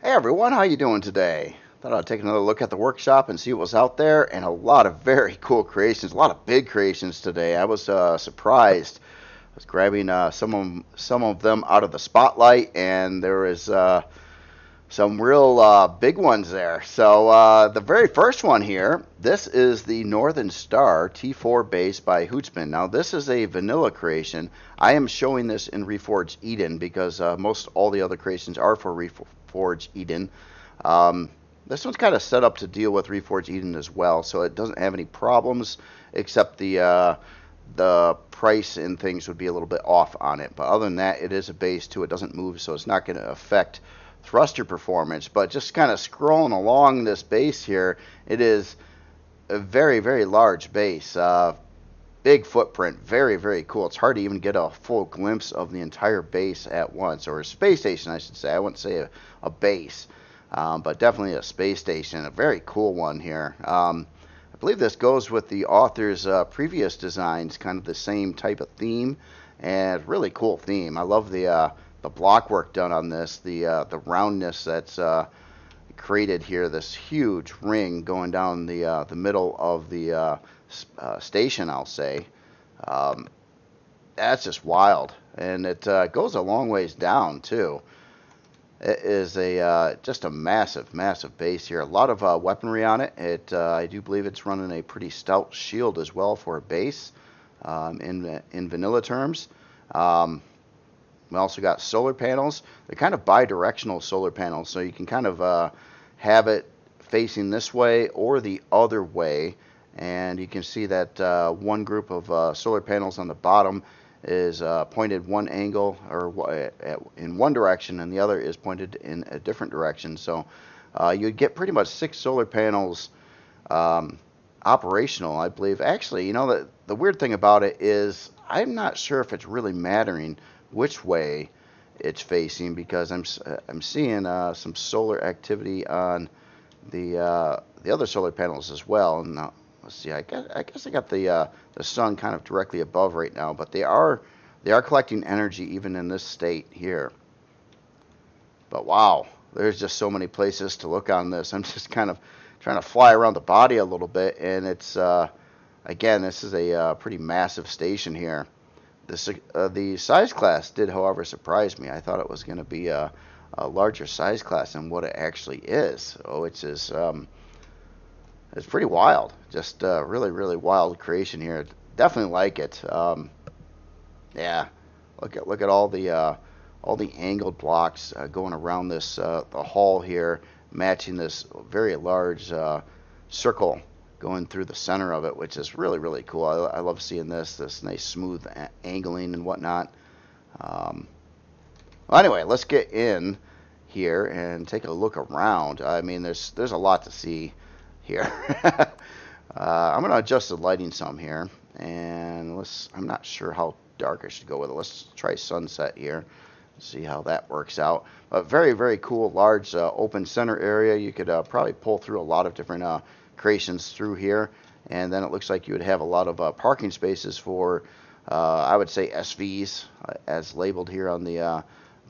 Hey everyone, how you doing today? Thought I'd take another look at the workshop and see what was out there, and a lot of very cool creations, a lot of big creations today. I was surprised. I was grabbing some of them out of the spotlight, and there was some real big ones there. So the very first one here, this is the Northern Star T4 base by Hootsman. Now this is a vanilla creation. I am showing this in Reforged Eden because most all the other creations are for Reforged Eden. This one's kind of set up to deal with Reforged Eden as well, so it doesn't have any problems except the price and things would be a little bit off on it. But other than that, it is a base too. It doesn't move, so it's not going to affect thruster performance. But just kind of scrolling along this base here, it is a very, very large base. Big footprint, very, very cool. It's hard to even get a full glimpse of the entire base at once, or a space station, I should say. I wouldn't say a base, but definitely a space station. A very cool one here. I believe this goes with the author's previous designs, kind of the same type of theme, and really cool theme. I love the block work done on this, the roundness that's created here. This huge ring going down the middle of the station, I'll say. That's just wild, and it goes a long ways down too. It is just a massive, massive base here. A lot of weaponry on it. I do believe it's running a pretty stout shield as well for a base in vanilla terms. We also got solar panels. They're kind of bi-directional solar panels, so you can kind of have it facing this way or the other way. And you can see that one group of solar panels on the bottom is pointed one angle or in one direction, and the other is pointed in a different direction. So you'd get pretty much 6 solar panels operational, I believe. Actually, you know, the weird thing about it is I'm not sure if it's really mattering which way it's facing, because I'm seeing some solar activity on the other solar panels as well. And let's see, I guess I got the sun kind of directly above right now, but they are collecting energy even in this state here. But wow, there's just so many places to look on this. I'm just kind of trying to fly around the body a little bit, and it's again, this is a pretty massive station here. The size class did, however, surprise me. I thought it was going to be a larger size class than what it actually is. Oh, it's pretty wild. Just really, really wild creation here. Definitely like it. Yeah, look at all the angled blocks going around this the hall here, matching this very large circle going through the center of it, which is really, really cool. I love seeing this nice smooth angling and whatnot. Well, anyway, let's get in here and take a look around. I mean, there's a lot to see here. I'm going to adjust the lighting some here, and I'm not sure how dark I should go with it. Let's try sunset here, see how that works out. But very, very cool, large open center area. You could probably pull through a lot of different creations through here, and then it looks like you would have a lot of parking spaces for I would say SVs, as labeled here on the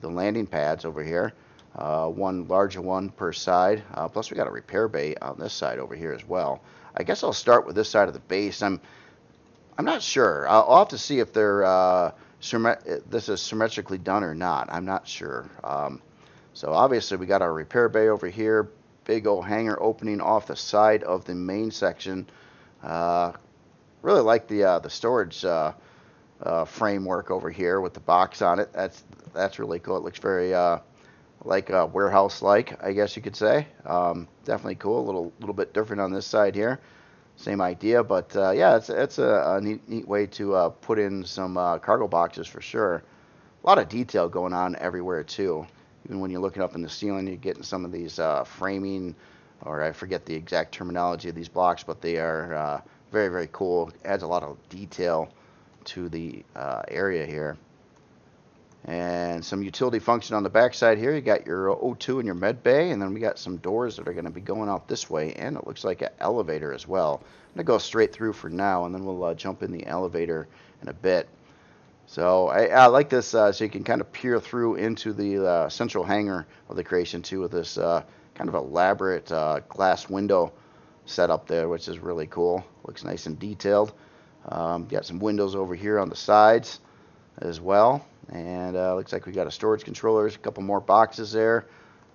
landing pads over here. One larger one per side. Plus we got a repair bay on this side over here as well. I guess I'll start with this side of the base. I'm not sure. I'll have to see if they're this is symmetrically done or not. I'm not sure. So obviously we got our repair bay over here. Big old hangar opening off the side of the main section. Really like the storage framework over here with the box on it. That's really cool. It looks very like warehouse-like, I guess you could say. Definitely cool. A little bit different on this side here. Same idea, but yeah, it's a neat way to put in some cargo boxes for sure. A lot of detail going on everywhere too. Even when you're looking up in the ceiling, you're getting some of these framing, or I forget the exact terminology of these blocks, but they are very, very cool. Adds a lot of detail to the area here. And some utility function on the back side here. You got your O2 and your med bay, and then we got some doors that are going to be going out this way, and it looks like an elevator as well. I'm going to go straight through for now, and then we'll jump in the elevator in a bit. So I like this, so you can kind of peer through into the central hangar of the creation too, with this kind of elaborate glass window set up there, which is really cool. Looks nice and detailed. Got some windows over here on the sides as well, and looks like we got a storage controllers, a couple more boxes there.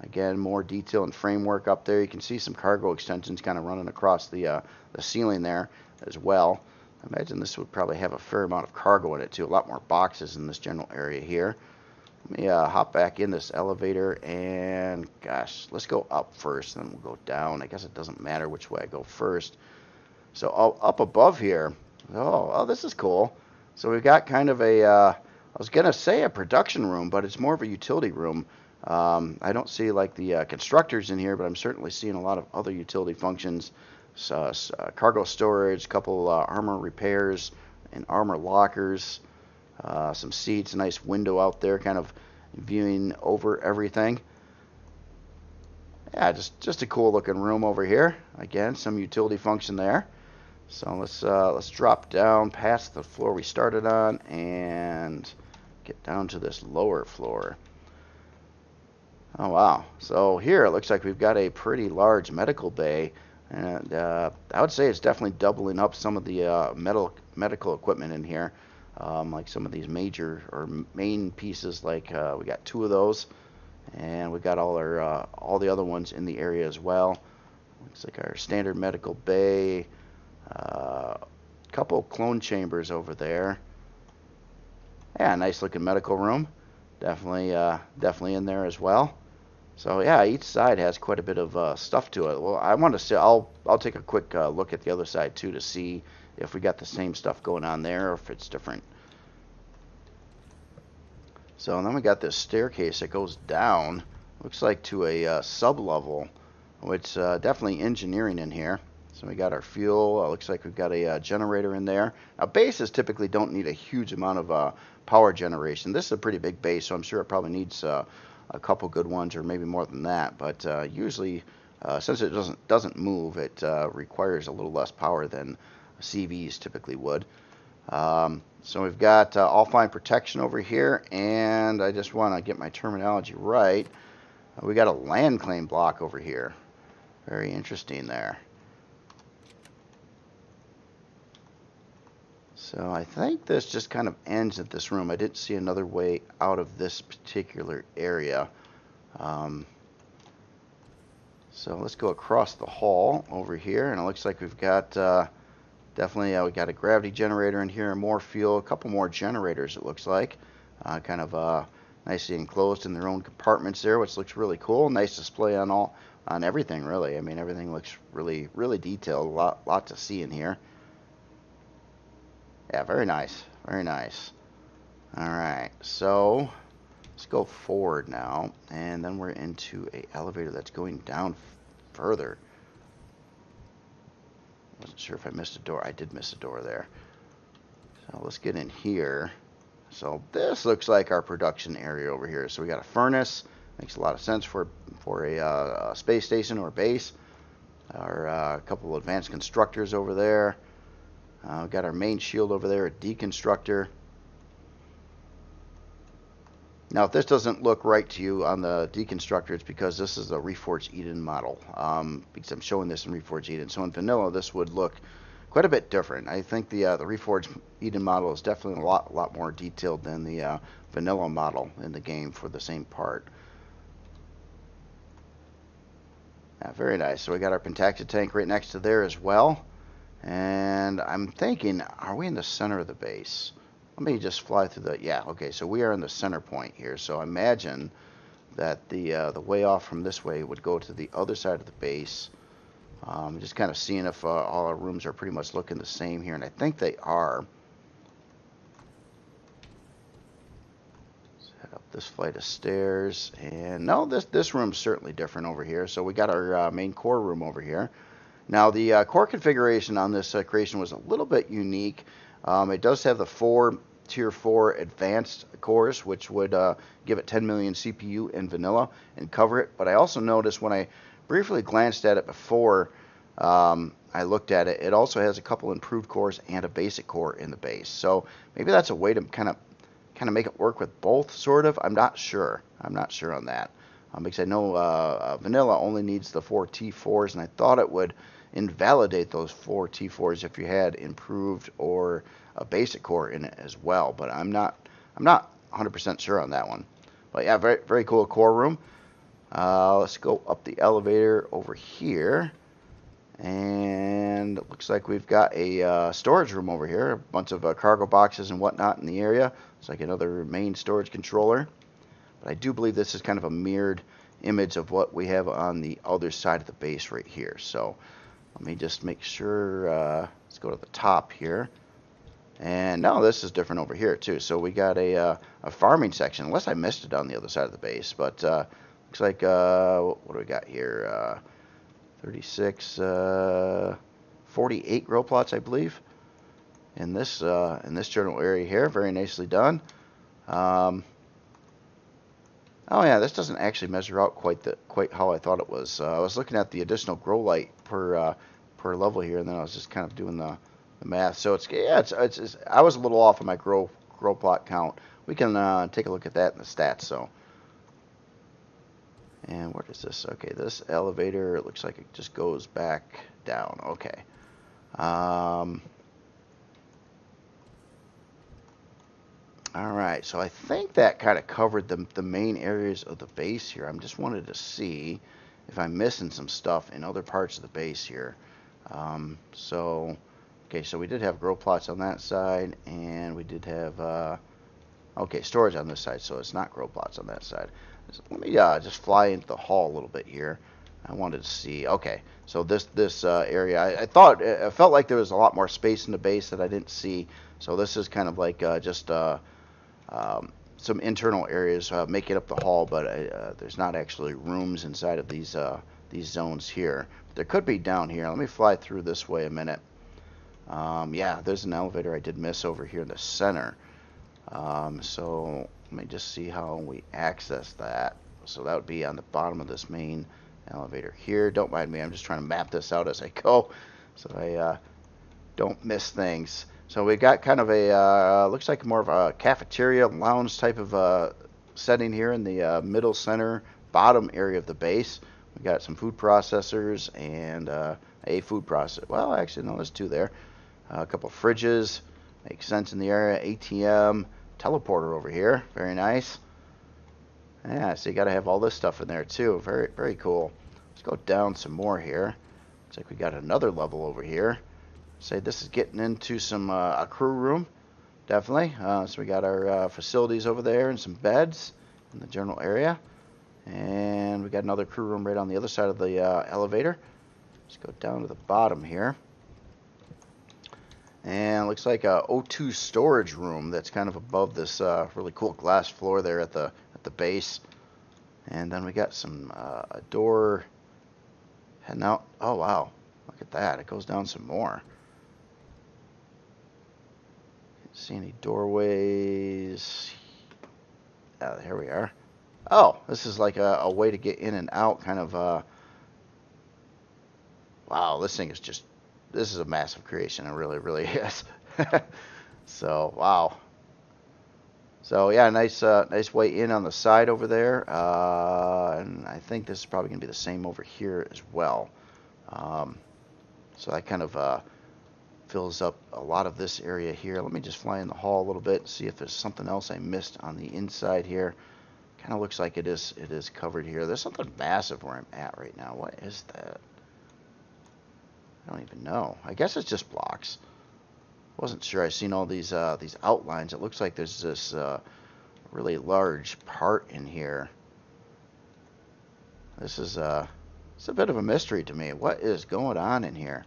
Again, more detail and framework up there. You can see some cargo extensions kind of running across the ceiling there as well. I imagine this would probably have a fair amount of cargo in it too. A lot more boxes in this general area here. Let me hop back in this elevator, and gosh, let's go up first, then we'll go down. I guess it doesn't matter which way I go first. So up above here, oh, this is cool. So we've got kind of a, I was gonna say a production room, but it's more of a utility room. I don't see like the constructors in here, but I'm certainly seeing a lot of other utility functions. Cargo storage, couple armor repairs and armor lockers, some seats, a nice window out there kind of viewing over everything. Yeah, just a cool looking room over here. Again, some utility function there. So let's drop down past the floor we started on and get down to this lower floor. Oh wow, so here it looks like we've got a pretty large medical bay, and I would say it's definitely doubling up some of the medical equipment in here, like some of these major or main pieces, like we got 2 of those, and we got all the other ones in the area as well. Looks like our standard medical bay, couple clone chambers over there. Yeah, nice looking medical room, definitely in there as well. So yeah, each side has quite a bit of stuff to it. Well, I want to say I'll take a quick look at the other side too, to see if we got the same stuff going on there or if it's different. So and then we got this staircase that goes down, looks like to a sub-level, which definitely engineering in here. So we got our fuel. Looks like we've got a generator in there. Now bases typically don't need a huge amount of power generation. This is a pretty big base, so I'm sure it probably needs a couple good ones, or maybe more than that. But usually, since it doesn't move, it requires a little less power than CVs typically would. So we've got all fine protection over here, and I just want to get my terminology right. We got a land claim block over here. Very interesting there. So I think this just kind of ends at this room. I didn't see another way out of this particular area. So let's go across the hall over here, and it looks like we've got definitely we got a gravity generator in here, and more fuel, a couple more generators it looks like. Kind of nicely enclosed in their own compartments there, which looks really cool. Nice display on everything really. I mean, everything looks really detailed. A lot to see in here. Yeah, very nice, very nice. All right, so let's go forward now, and then we're into an elevator that's going down further. Wasn't sure if I missed a door. I did miss a door there. So let's get in here. So this looks like our production area over here. So we got a furnace. Makes a lot of sense for a space station or base. Our couple of advanced constructors over there. We've got our main shield over there, a deconstructor. Now, if this doesn't look right to you on the deconstructor, it's because this is a Reforged Eden model. Because I'm showing this in Reforged Eden. So in vanilla, this would look quite a bit different. I think the Reforged Eden model is definitely a lot more detailed than the vanilla model in the game for the same part. Yeah, very nice. So we got our Pentacta tank right next to there as well. And I'm thinking, are we in the center of the base? Let me just fly through the, yeah, okay, so we are in the center point here. So imagine that the way off from this way would go to the other side of the base. Just kind of seeing if all our rooms are pretty much looking the same here, and I think they are. Let's head up this flight of stairs, and no, this room's certainly different over here. So we got our main core room over here. Now, the core configuration on this creation was a little bit unique. It does have the 4 Tier 4 advanced cores, which would give it 10 million CPU in vanilla and cover it. But I also noticed when I briefly glanced at it before I looked at it, it also has a couple improved cores and a basic core in the base. So maybe that's a way to kind of kind of make it work with both, sort of. I'm not sure. I'm not sure on that. Because I know vanilla only needs the 4 T4s, and I thought it would invalidate those 4 T4s if you had improved or a basic core in it as well. But I'm not 100% sure on that one. But yeah, very very cool core room. Let's go up the elevator over here. And it looks like we've got a storage room over here. A bunch of cargo boxes and whatnot in the area. It's like another main storage controller. But I do believe this is kind of a mirrored image of what we have on the other side of the base right here. So let me just make sure. Let's go to the top here. And no, this is different over here too. So we got a farming section, unless I missed it on the other side of the base. But looks like, what do we got here? 36, 48 grow plots, I believe, in this general area here. Very nicely done. Oh yeah, this doesn't actually measure out quite how I thought it was. I was looking at the additional grow light per level here, and then I was just kind of doing the math. So it's I was a little off on my grow plot count. We can take a look at that in the stats. So, and what is this? Okay, this elevator, it looks like it just goes back down. Okay. All right, so I think that kind of covered the main areas of the base here. I just wanted to see if I'm missing some stuff in other parts of the base here. Okay, so we did have grow plots on that side, and we did have, okay, storage on this side, so it's not grow plots on that side. So let me just fly into the hall a little bit here. I wanted to see, okay, so this area, I thought, it felt like there was a lot more space in the base that I didn't see. So this is kind of like just some internal areas making up the hall, but there's not actually rooms inside of these zones here. There could be down here. Let me fly through this way a minute. Yeah, there's an elevator I did miss over here in the center. So let me just see how we access that. So that would be on the bottom of this main elevator here. Don't mind me, I'm just trying to map this out as I go, so I don't miss things. So we've got kind of a, looks like more of a cafeteria lounge type of setting here in the middle center bottom area of the base. We got some food processors and a food processor. Well, actually, no, there's two there. A couple of fridges, makes sense in the area. ATM, teleporter over here, very nice. Yeah, so you got to have all this stuff in there too. Very, very cool. Let's go down some more here. Looks like we got another level over here. Say this is getting into some a crew room, definitely. So we got our facilities over there and some beds in the general area, and we got another crew room right on the other side of the elevator. Let's go down to the bottom here, and it looks like a O2 storage room that's kind of above this really cool glass floor there at the base. And then we got some a door heading out. Oh wow, look at that! It goes down some more. See any doorways? Here we are. Oh, this is like a way to get in and out, kind of. Wow, this thing is just, this is a massive creation. It really, really is. So, wow. So yeah, nice way in on the side over there, and I think this is probably gonna be the same over here as well. So that kind of fills up a lot of this area here. Let me just fly in the hall a little bit and see if there's something else I missed on the inside here. Kind of looks like it is covered here. There's something massive where I'm at right now. What is that? I don't even know. I guess it's just blocks. Wasn't sure. I've seen all these outlines. It looks like there's this really large part in here. This is it's a bit of a mystery to me. What is going on in here?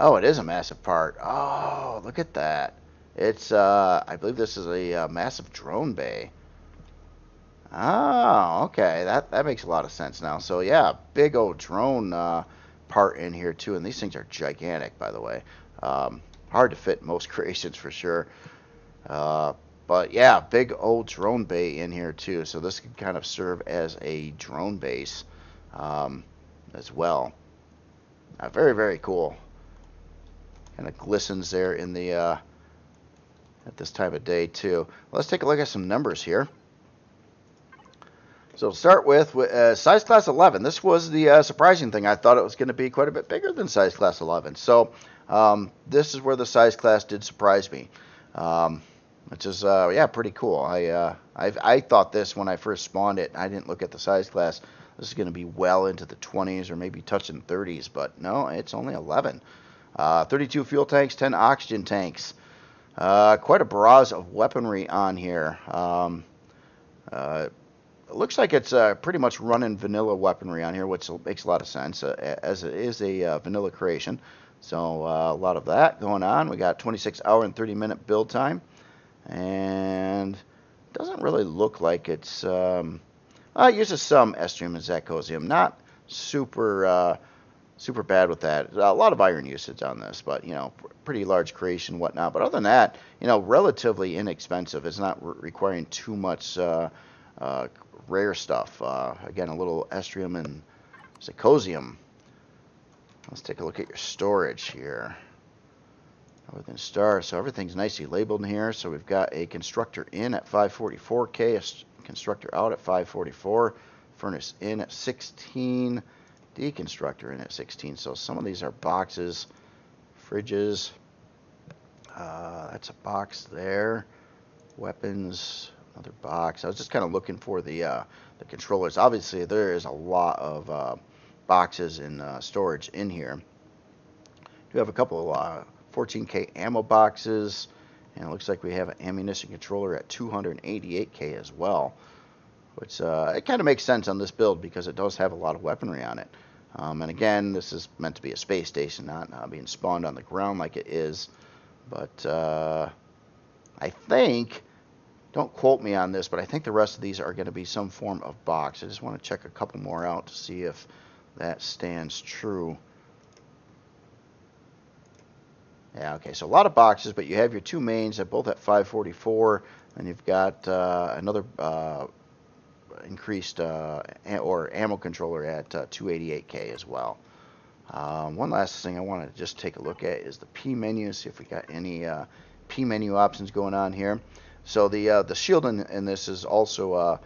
Oh, it is a massive part. Oh, look at that. It's, I believe this is a massive drone bay. Oh, okay. That makes a lot of sense now. So, yeah, big old drone part in here, too. And these things are gigantic, by the way. Hard to fit in most creations, for sure. But, yeah, big old drone bay in here, too. So this could kind of serve as a drone base as well. Very, very cool. Kind of glistens there in the at this time of day too. Let's take a look at some numbers here. So to start with size class 11. This was the surprising thing. I thought it was going to be quite a bit bigger than size class 11. So this is where the size class did surprise me, which is yeah, pretty cool. I thought this when I first spawned it. I didn't look at the size class. This is going to be well into the 20s or maybe touching 30s, but no, it's only 11. 32 fuel tanks, 10 oxygen tanks. Quite a barrage of weaponry on here. It looks like it's pretty much running vanilla weaponry on here, which makes a lot of sense, as it is a vanilla creation. So a lot of that going on. We got 26-hour and 30-minute build time. And it doesn't really look like it's... it uses some estrium and zacosium. Not super super bad with that. A lot of iron usage on this, but, you know, pretty large creation and whatnot. But other than that, you know, relatively inexpensive. It's not requiring too much... rare stuff. Again, a little estrium and zacosium. Let's take a look at your storage here. Everything's star, so everything's nicely labeled in here. So we've got a constructor in at 544K, a constructor out at 544, furnace in at 16, deconstructor in at 16. So some of these are boxes, fridges. That's a box there. Weapons. Another box. I was just kind of looking for the controllers. Obviously, there is a lot of boxes and storage in here. We have a couple of 14K ammo boxes, and it looks like we have an ammunition controller at 288K as well, which it kind of makes sense on this build because it does have a lot of weaponry on it. And again, this is meant to be a space station, not being spawned on the ground like it is. But I think... Don't quote me on this, but I think the rest of these are going to be some form of box. I just want to check a couple more out to see if that stands true. Yeah, okay, so a lot of boxes, but you have your two mains at both at 544, and you've got another increased or ammo controller at 288K as well. One last thing I want to just take a look at is the P menu, see if we got any P menu options going on here. So the shield in this is also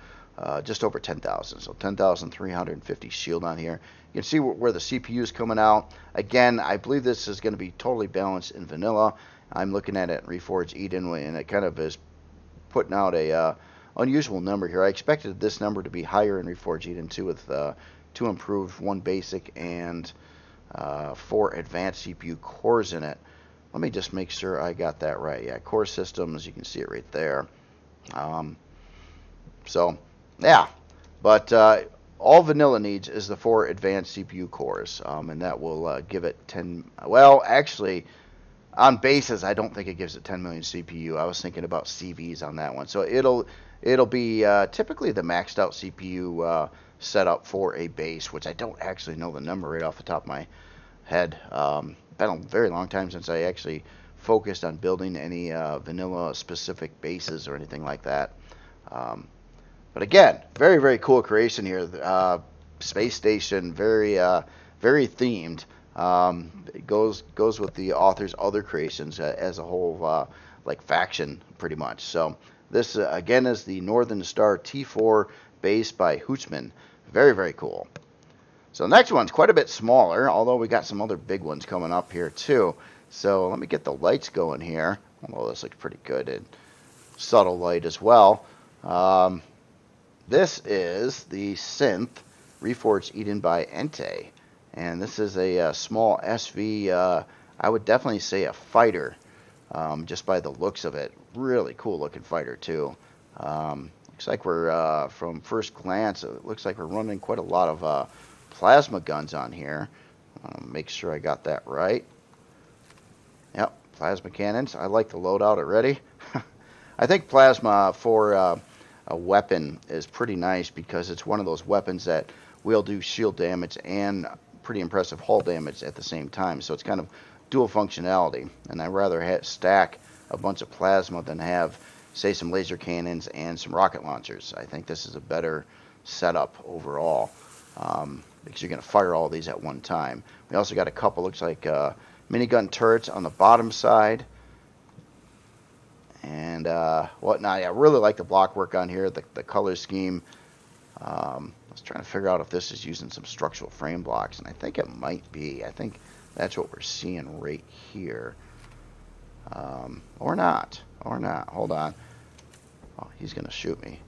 just over 10,000, so 10,350 shield on here. You can see where the CPU is coming out. Again, I believe this is going to be totally balanced in vanilla. I'm looking at it in Reforged Eden, and it kind of is putting out a unusual number here. I expected this number to be higher in Reforged Eden 2 with 2 improved, 1 basic, and 4 advanced CPU cores in it. Let me just make sure I got that right. Yeah, core systems, you can see it right there. So, yeah. But all vanilla needs is the 4 advanced CPU cores, and that will give it 10... Well, actually, on basis, I don't think it gives it 10 million CPU. I was thinking about CVs on that one. So it'll be typically the maxed out CPU setup for a base, which I don't actually know the number right off the top of my head. Been a very long time since I actually focused on building any vanilla specific bases or anything like that. But again, very, very cool creation here. Space station, very very themed. It goes with the author's other creations as a whole, like faction pretty much. So this again is the Northern Star T4 base by Hootsman. Very, very cool. So the next one's quite a bit smaller, although we got some other big ones coming up here too. So let me get the lights going here. Although this looks pretty good and subtle light as well. This is the Synth Reforged Eden by Entei. And this is a small SV, I would definitely say a fighter, just by the looks of it. Really cool looking fighter too. Looks like we're, from first glance, it looks like we're running quite a lot of plasma guns on here. Make sure I got that right. Yep, plasma cannons. I like the loadout already. I think plasma for a weapon is pretty nice because it's one of those weapons that will do shield damage and pretty impressive hull damage at the same time. So it's kind of dual functionality. And I'd rather stack a bunch of plasma than have, say, some laser cannons and some rocket launchers. I think this is a better setup overall. Because you're going to fire all these at one time. We also got a couple, looks like minigun turrets on the bottom side. and whatnot. Yeah, I really like the block work on here, the color scheme. I was trying to figure out if this is using some structural frame blocks, and I think it might be. I think that's what we're seeing right here. Or not. Hold on. Oh, he's going to shoot me.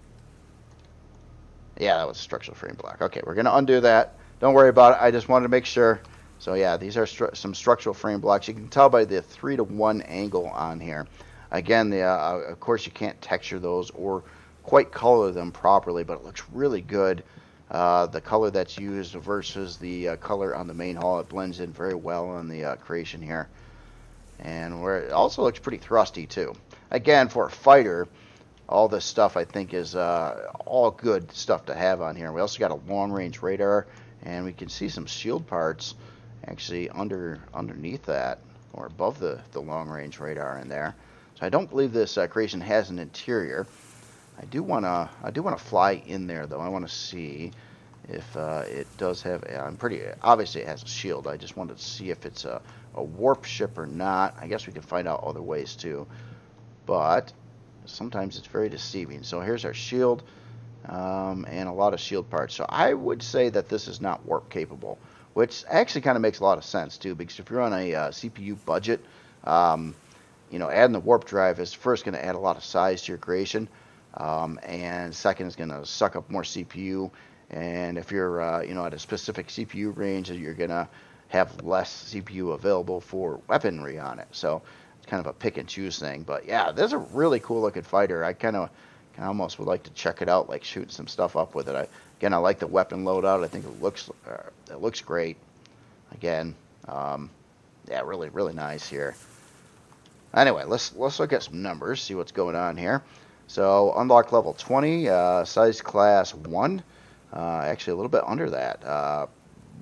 Yeah, that was a structural frame block. Okay, we're going to undo that. Don't worry about it. I just wanted to make sure. So yeah, these are some structural frame blocks. You can tell by the 3-to-1 angle on here. Again, of course, you can't texture those or quite color them properly, but it looks really good. The color that's used versus the color on the main hull, it blends in very well on the creation here. And where it also looks pretty thrusty too. Again, for a fighter, all this stuff I think is all good stuff to have on here. We also got a long-range radar, and we can see some shield parts actually underneath that, or above the long-range radar in there. So I don't believe this creation has an interior. I do wanna fly in there though. I want to see if it does have. I'm pretty obviously it has a shield. I just wanted to see if it's a warp ship or not. I guess we can find out other ways too, but sometimes it's very deceiving. So here's our shield, and a lot of shield parts. So I would say that this is not warp capable, which actually kind of makes a lot of sense too, because if you're on a CPU budget, you know, adding the warp drive is first going to add a lot of size to your creation, and second is going to suck up more CPU. And if you're you know, at a specific CPU range, you're going to have less CPU available for weaponry on it. So it's kind of a pick and choose thing. But yeah, this is a really cool looking fighter. I kind of almost would like to check it out, like shooting some stuff up with it. Again, I like the weapon loadout. I think it looks great. Again, yeah, really nice here. Anyway, let's look at some numbers, see what's going on here. So unlock level 20, size class 1. Actually a little bit under that.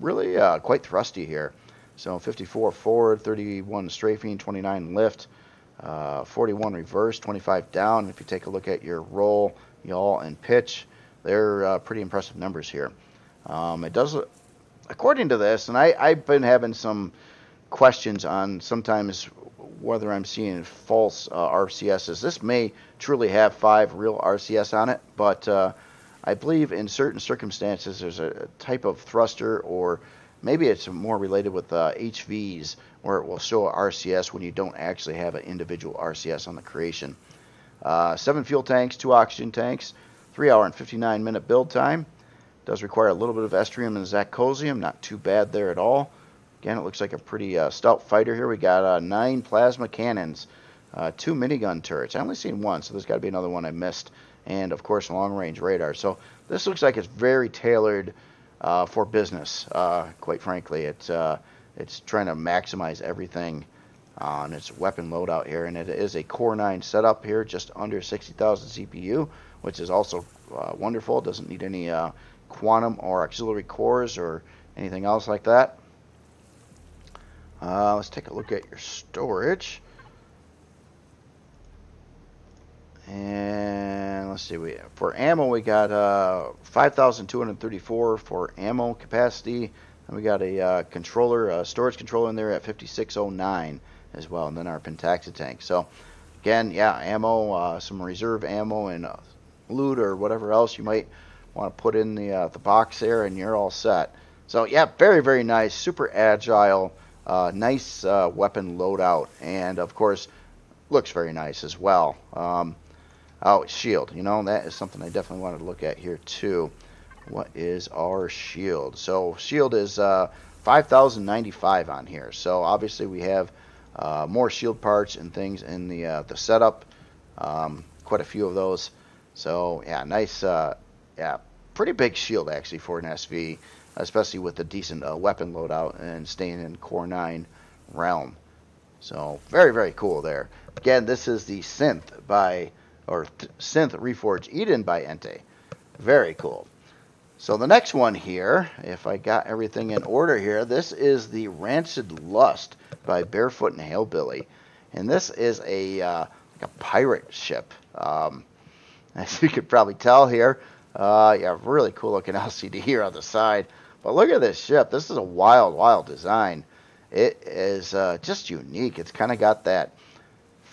Really quite thrusty here. So 54 forward, 31 strafing, 29 lift, 41 reverse, 25 down. If you take a look at your roll, yaw, and pitch, they're pretty impressive numbers here. It does, according to this, and I've been having some questions on sometimes whether I'm seeing false RCSs. This may truly have 5 real RCS on it, but I believe in certain circumstances there's a type of thruster, or maybe it's more related with HVs, where it will show a RCS when you don't actually have an individual RCS on the creation. 7 fuel tanks, 2 oxygen tanks, 3 hour and 59 minute build time. Does require a little bit of estrium and zacosium, not too bad there at all. Again, it looks like a pretty stout fighter here. We got 9 plasma cannons, 2 minigun turrets. I only seen one, so there's got to be another one I missed. And of course, long-range radar. So this looks like it's very tailored for business. Quite frankly, it's trying to maximize everything on its weapon loadout here, and it is a Core 9 setup here, just under 60,000 CPU, which is also wonderful. It doesn't need any quantum or auxiliary cores or anything else like that. Let's take a look at your storage. And let's see, for ammo we got 5,234 for ammo capacity, and we got a controller, storage controller in there at 5609 as well, and then our Pentaxa tank. So again, yeah, ammo, some reserve ammo and loot or whatever else you might want to put in the box there, and you're all set. So yeah, very nice, super agile, nice weapon loadout, and of course looks very nice as well. Oh, shield. You know, that is something I definitely wanted to look at here too. What is our shield? So shield is 5,095 on here. So obviously we have more shield parts and things in the setup. Quite a few of those. So yeah, nice. Yeah, pretty big shield actually for an SV, especially with a decent weapon loadout and staying in Core 9 realm. So very cool there. Again, this is the Synth Synth Reforged Eden by Entei. Very cool. So the next one here, if I got everything in order here, this is the Rancid Lust by Barefoot and Hillbilly. And this is like a pirate ship. As you could probably tell here. Yeah, really cool looking LCD here on the side. But look at this ship. This is a wild design. It is just unique. It's kind of got that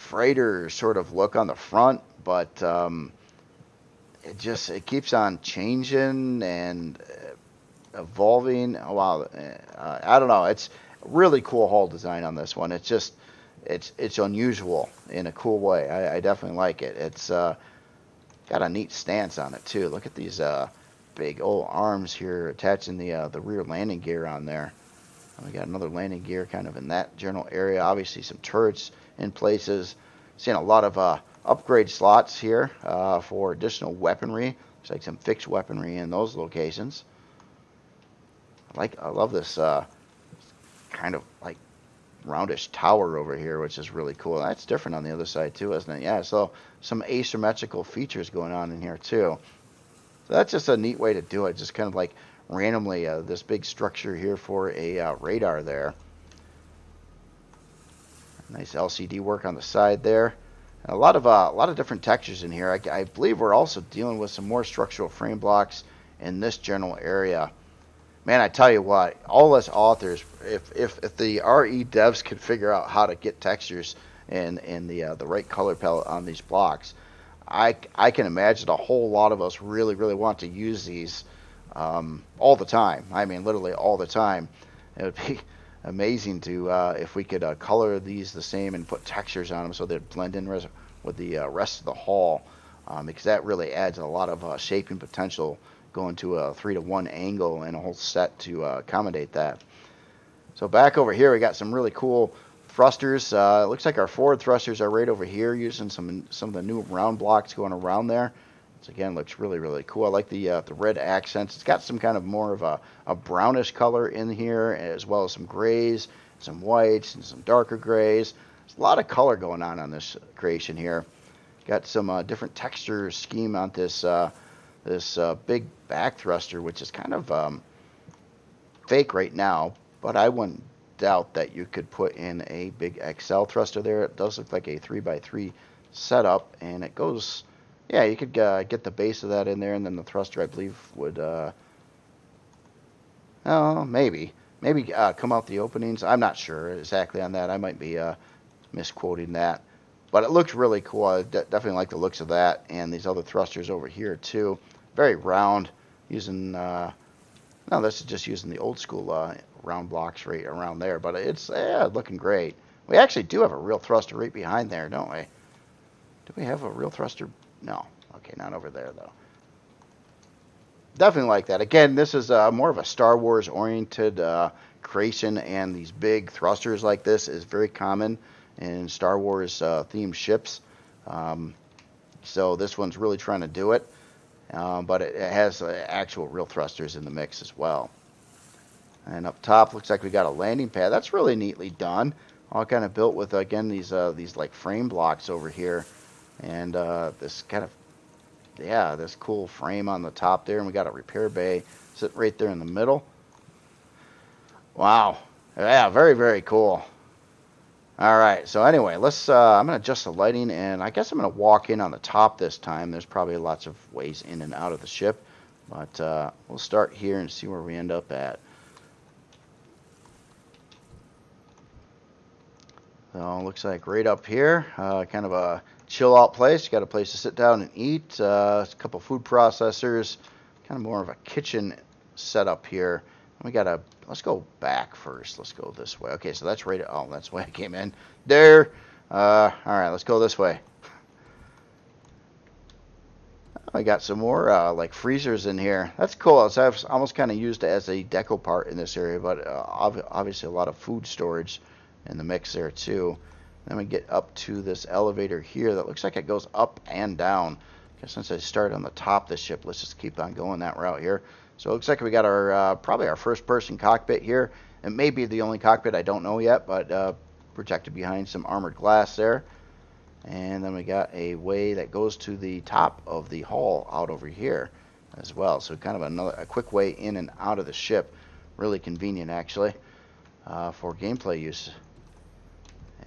freighter sort of look on the front, but it keeps on changing and evolving. Oh, wow, I don't know. It's really cool hull design on this one. It's just it's unusual in a cool way. I definitely like it. It's got a neat stance on it too. Look at these big old arms here attaching the rear landing gear on there. And we got another landing gear kind of in that general area. Obviously some turrets in places. Seeing a lot of upgrade slots here for additional weaponry. Looks like some fixed weaponry in those locations. I love this kind of like roundish tower over here, which is really cool. That's different on the other side too, isn't it? Yeah, so some asymmetrical features going on in here too. So that's just a neat way to do it. Just kind of like randomly this big structure here for a radar there. Nice LCD work on the side there. And a lot of different textures in here. I believe we're also dealing with some more structural frame blocks in this general area. Man, I tell you what, all us authors, if the RE devs could figure out how to get textures and the right color palette on these blocks, I can imagine a whole lot of us really want to use these all the time. I mean, literally all the time. It would be amazing to if we could color these the same and put textures on them so they'd blend in with the rest of the hull, because that really adds a lot of shaping potential, going to a 3-to-1 angle and a whole set to accommodate that. So back over here we got some really cool thrusters. It looks like our forward thrusters are right over here, using some of the new round blocks going around there. This again looks really cool. I like the red accents. It's got some kind of more of a brownish color in here, as well as some grays, some whites, and some darker grays. There's a lot of color going on this creation here. Got some different texture scheme on this big back thruster, which is kind of fake right now, but I wouldn't doubt that you could put in a big XL thruster there. It does look like a 3x3 setup, and it goes, yeah, you could get the base of that in there, and then the thruster, I believe, would maybe come out the openings. I'm not sure exactly on that. I might be misquoting that, but it looks really cool. I definitely like the looks of that, and these other thrusters over here too. Very round, using no, this is just using the old school round blocks right around there, but it's looking great. We actually do have a real thruster right behind there, don't we? Do we have a real thruster? No. Okay, not over there though. Definitely like that. Again, this is more of a Star Wars oriented creation, and these big thrusters like this is very common in Star Wars themed ships. So this one's really trying to do it. But it has actual real thrusters in the mix as well. And up top looks like we got a landing pad. That's really neatly done. All kind of built with, again, these like frame blocks over here, and this kind of, yeah, this cool frame on the top there, and we got a repair bay sitting right there in the middle. Wow, yeah, very cool. All right, so anyway, let's. I'm gonna adjust the lighting, and I guess I'm gonna walk in on the top this time. There's probably lots of ways in and out of the ship, but we'll start here and see where we end up at. So looks like right up here, kind of a chill out place. You got a place to sit down and eat. A couple food processors, kind of more of a kitchen setup here. We got let's go back first. Let's go this way. Okay, so that's right. Oh, that's the way I came in. There. All right, let's go this way. I got some more like freezers in here. That's cool. It's almost kind of used as a deco part in this area, but obviously a lot of food storage in the mix there too. Then we get up to this elevator here that looks like it goes up and down. Okay, since I started on the top of the ship, let's just keep on going that route here. So it looks like we got our probably our first person cockpit here. It may be the only cockpit, I don't know yet, but protected behind some armored glass there. And then we got a way that goes to the top of the hull out over here as well. So kind of a quick way in and out of the ship. Really convenient actually for gameplay use.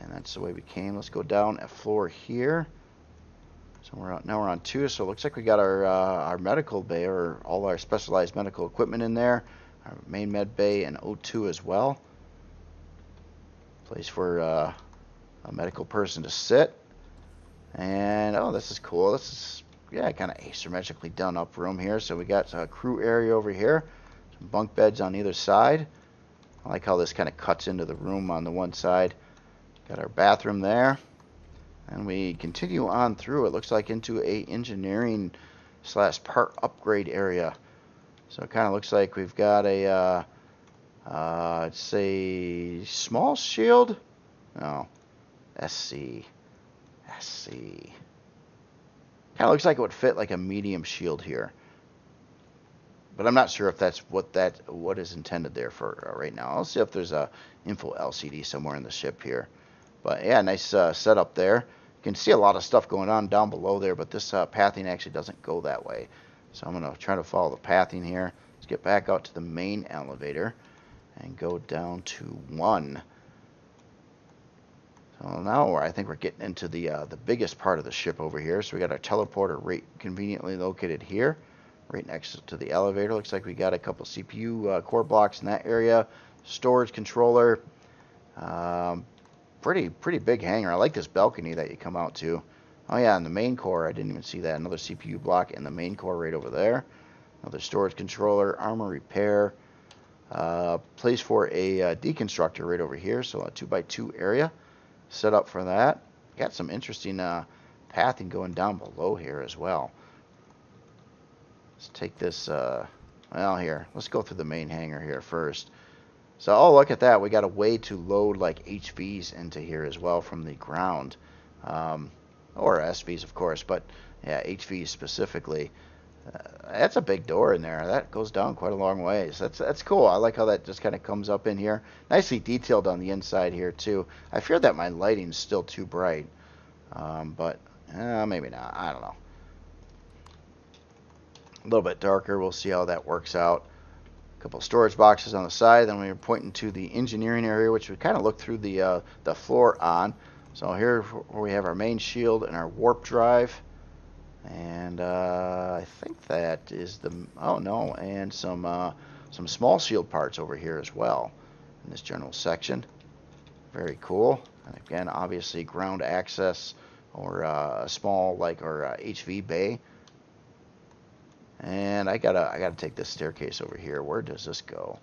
And that's the way we came. Let's go down a floor here. So now we're on 2, so it looks like we got our medical bay, or all our specialized medical equipment in there. Our main med bay and O2 as well. Place for a medical person to sit. And oh, this is cool. This is, yeah, kind of asymmetrically done up room here. So we got a crew area over here, some bunk beds on either side. I like how this kind of cuts into the room on the one side. Got our bathroom there. And we continue on through, it looks like, into a engineering slash part upgrade area. So it kind of looks like we've got a, it's a small shield. No, SC. SC. Kind of looks like it would fit like a medium shield here. But I'm not sure if that's what is intended there for right now. I'll see if there's a info LCD somewhere in the ship here. But yeah, nice setup there. You can see a lot of stuff going on down below there, but this pathing actually doesn't go that way. So I'm going to try to follow the pathing here. Let's get back out to the main elevator and go down to 1. So now I think we're getting into the biggest part of the ship over here. So we got our teleporter right conveniently located here, right next to the elevator. Looks like we got a couple CPU core blocks in that area. Storage controller. Pretty big hangar. I like this balcony that you come out to. Oh yeah, and the main core, I didn't even see that. Another CPU block in the main core right over there. Another storage controller, armor repair. Place for a deconstructor right over here. So a 2x2 area set up for that. Got some interesting pathing going down below here as well. Let's take this, well, here. Let's go through the main hangar here first. So, oh, look at that. We got a way to load like HVs into here as well from the ground. Or SVs, of course, but yeah, HVs specifically. That's a big door in there. That goes down quite a long ways. That's cool. I like how that just kind of comes up in here. Nicely detailed on the inside here, too. I fear that my lighting's still too bright. But maybe not. I don't know. A little bit darker. We'll see how that works out. Couple storage boxes on the side. Then we were pointing to the engineering area, which we kind of look through the floor on. So here where we have our main shield and our warp drive, and I think that is the, oh no, and some small shield parts over here as well in this general section. Very cool. And again, obviously ground access or a small like or HV bay. And I gotta take this staircase over here. Where does this go?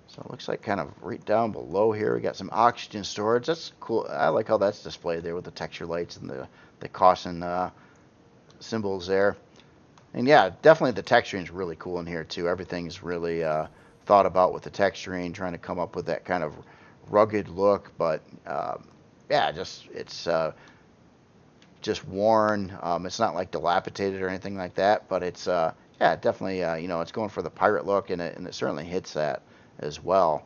So it looks like kind of right down below here. We got some oxygen storage. That's cool. I like how that's displayed there with the texture lights and the caution symbols there. And yeah, definitely the texturing is really cool in here too. Everything's really thought about with the texturing, trying to come up with that kind of rugged look. But yeah, it's just worn. It's not like dilapidated or anything like that, but it's yeah, definitely you know, it's going for the pirate look, and it certainly hits that as well.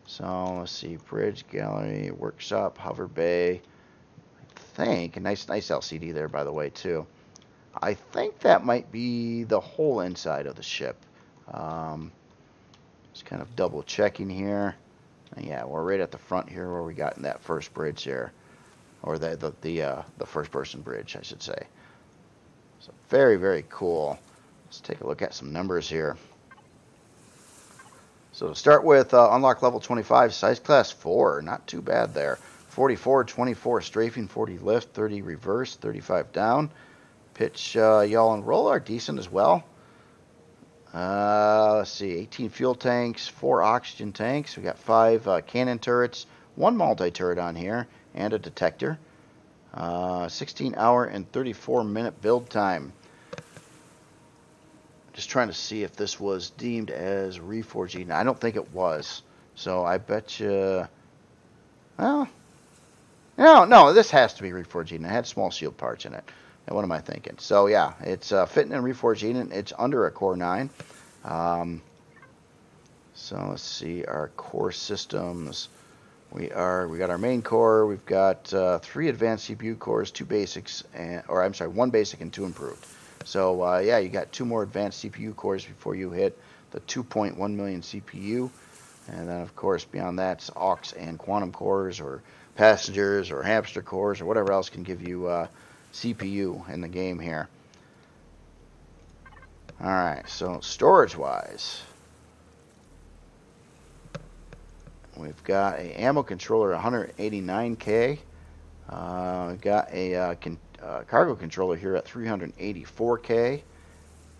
So let's see, bridge, gallery, workshop, hover bay. I think a nice LCD there, by the way, too. I think that might be the whole inside of the ship. Just kind of double checking here. And yeah, we're right at the front here where we got in that first bridge there. Or the first person bridge, I should say. So very cool. Let's take a look at some numbers here. So to start with, unlock level 25, size class 4, not too bad there. 44, 24 strafing, 40 lift, 30 reverse, 35 down. Pitch, yaw, and roll are decent as well. Let's see, 18 fuel tanks, 4 oxygen tanks. We got 5 cannon turrets, 1 multi-turret on here, and a detector. 16 hour and 34 minute build time. Just trying to see if this was deemed as reforging. I don't think it was. So I bet you, well, no, this has to be reforging. It had small shield parts in it. And what am I thinking? So yeah, it's fitting and reforging, and it's under a core 9. So let's see our core systems. We got our main core. We've got 3 advanced CPU cores, 2 basics, or I'm sorry, 1 basic and 2 improved. So yeah, you got 2 more advanced CPU cores before you hit the 2.1 million CPU, and then of course beyond that, it's aux and quantum cores, or passengers, or hamster cores, or whatever else can give you CPU in the game here. All right, so storage-wise, we've got a ammo controller 189K. Got a cargo controller here at 384K,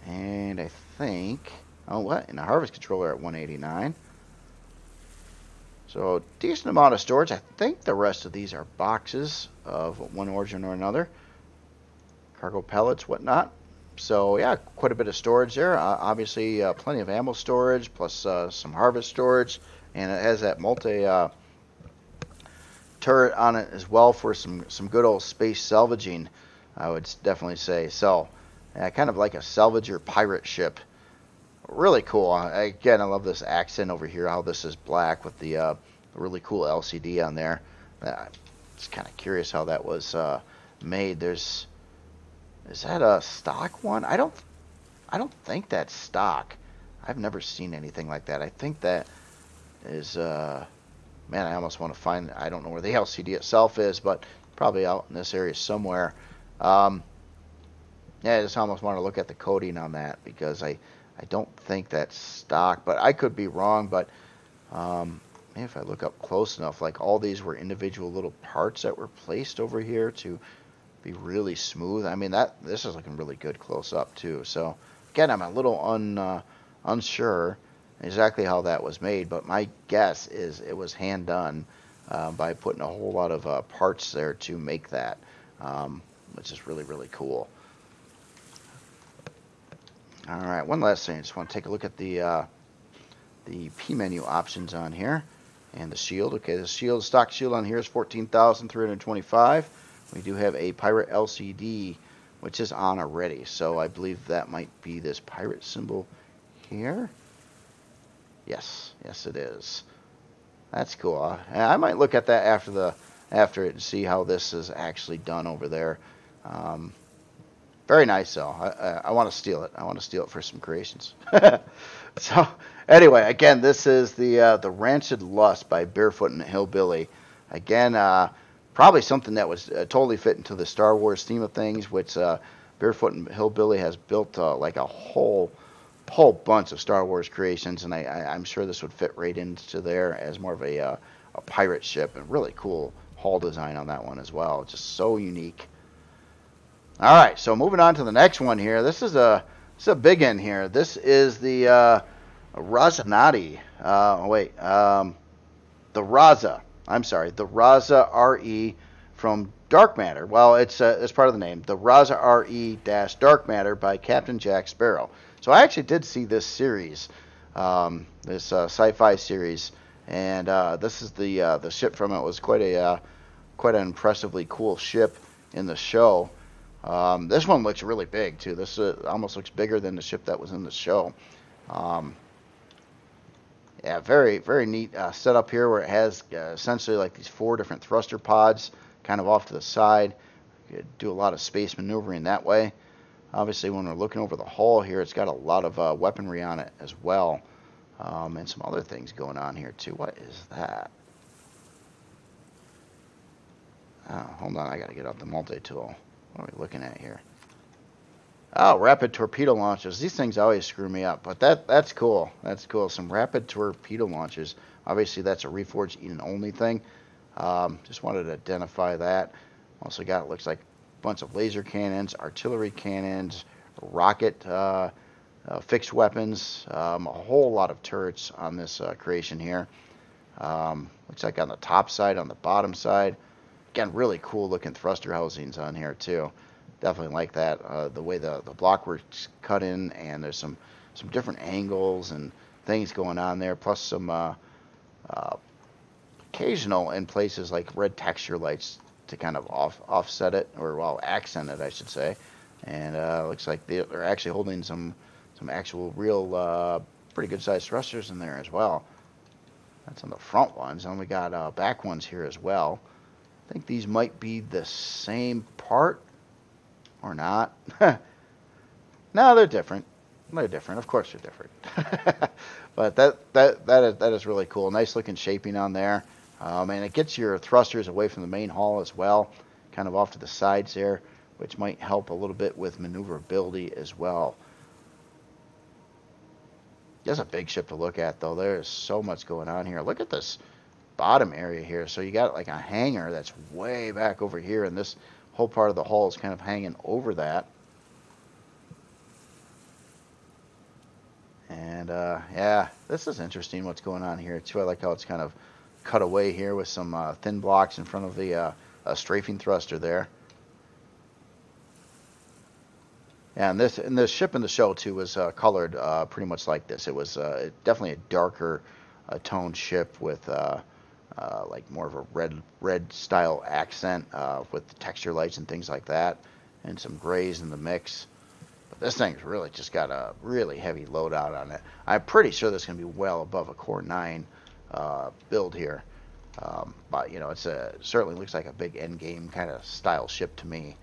and I think, oh what, and a harvest controller at 189. So decent amount of storage. I think the rest of these are boxes of one origin or another. Cargo pellets, whatnot. So yeah, quite a bit of storage there. Obviously, plenty of ammo storage, plus some harvest storage, and it has that multi turret on it as well for some good old space salvaging, I would definitely say. So kind of like a salvager pirate ship. Really cool. Again, I love this accent over here, how this is black with the really cool LCD on there. Just kind of curious how that was made. Is that a stock one? I don't think that's stock. I've never seen anything like that. I think that is man, I almost want to find, I don't know where the LCD itself is, but probably out in this area somewhere. Yeah, I just almost want to look at the coding on that, because I don't think that's stock, but I could be wrong. But maybe if I look up close enough, like all these were individual little parts that were placed over here to be really smooth. I mean, this is looking really good close up too. So again, I'm a little unsure exactly how that was made, but my guess is it was hand done by putting a whole lot of parts there to make that, which is really, really cool. All right, one last thing. I just want to take a look at the P menu options on here, and the shield. Okay, the shield, stock shield on here is 14,325. We do have a pirate LCD, which is on already, so I believe that might be this pirate symbol here. Yes, it is. That's cool. I might look at that after it and see how this is actually done over there. Very nice, though. I want to steal it. I want to steal it for some creations. So, anyway, again, this is the Rancid Lust by Barefoot and Hillbilly. Again, probably something that was totally fit into the Star Wars theme of things, which Barefoot and Hillbilly has built like a whole bunch of Star Wars creations, and I'm sure this would fit right into there as more of a pirate ship, and really cool hull design on that one as well. Just so unique. All right, so moving on to the next one here. This is a big one here. This is the Razanati. The Raza. I'm sorry, the Raza RE from Dark Matter. Well, it's part of the name. The Raza RE-Dark Matter by Captain Jack Sparrow. So I actually did see this series, this sci-fi series, and this is the ship from it. It was quite an impressively cool ship in the show. This one looks really big too. This almost looks bigger than the ship that was in the show. Yeah, very, very neat setup here, where it has essentially like these 4 different thruster pods kind of off to the side. You could do a lot of space maneuvering that way. Obviously, when we're looking over the hull here, it's got a lot of weaponry on it as well, and some other things going on here too. What is that? Oh, hold on, I got to get out the multi-tool. What are we looking at here? Oh, rapid torpedo launchers. These things always screw me up, but that's cool. That's cool. Some rapid torpedo launchers. Obviously, that's a Reforged Eden only thing. Just wanted to identify that. Also got, it looks like, a bunch of laser cannons, artillery cannons, rocket fixed weapons, a whole lot of turrets on this creation here. Looks like on the top side, on the bottom side. Again, really cool looking thruster housings on here too. Definitely like that. The way the block work's cut in, and there's some different angles and things going on there, plus some occasional in places like red texture lights to kind of offset it, or well, accent it, I should say. And looks like they're actually holding some actual real pretty good sized thrusters in there as well. That's on the front ones, and we got back ones here as well. I think these might be the same part or not. No, they're different. They're different. Of course they're different. But that is really cool. Nice looking shaping on there. And it gets your thrusters away from the main hull as well, kind of off to the sides there, which might help a little bit with maneuverability as well. It's a big ship to look at, though. There's so much going on here. Look at this bottom area here. So you got like a hangar that's way back over here, and this whole part of the hull is kind of hanging over that. And yeah, this is interesting what's going on here too. I like how it's kind of cut away here with some thin blocks in front of the strafing thruster there. And this ship in the show too was colored pretty much like this. It was definitely a darker toned ship with like more of a red style accent with the texture lights and things like that, and some grays in the mix. But this thing's really just got a really heavy loadout on it. I'm pretty sure this is going to be well above a Core 9 build here. But you know, it certainly looks like a big end game kind of style ship to me,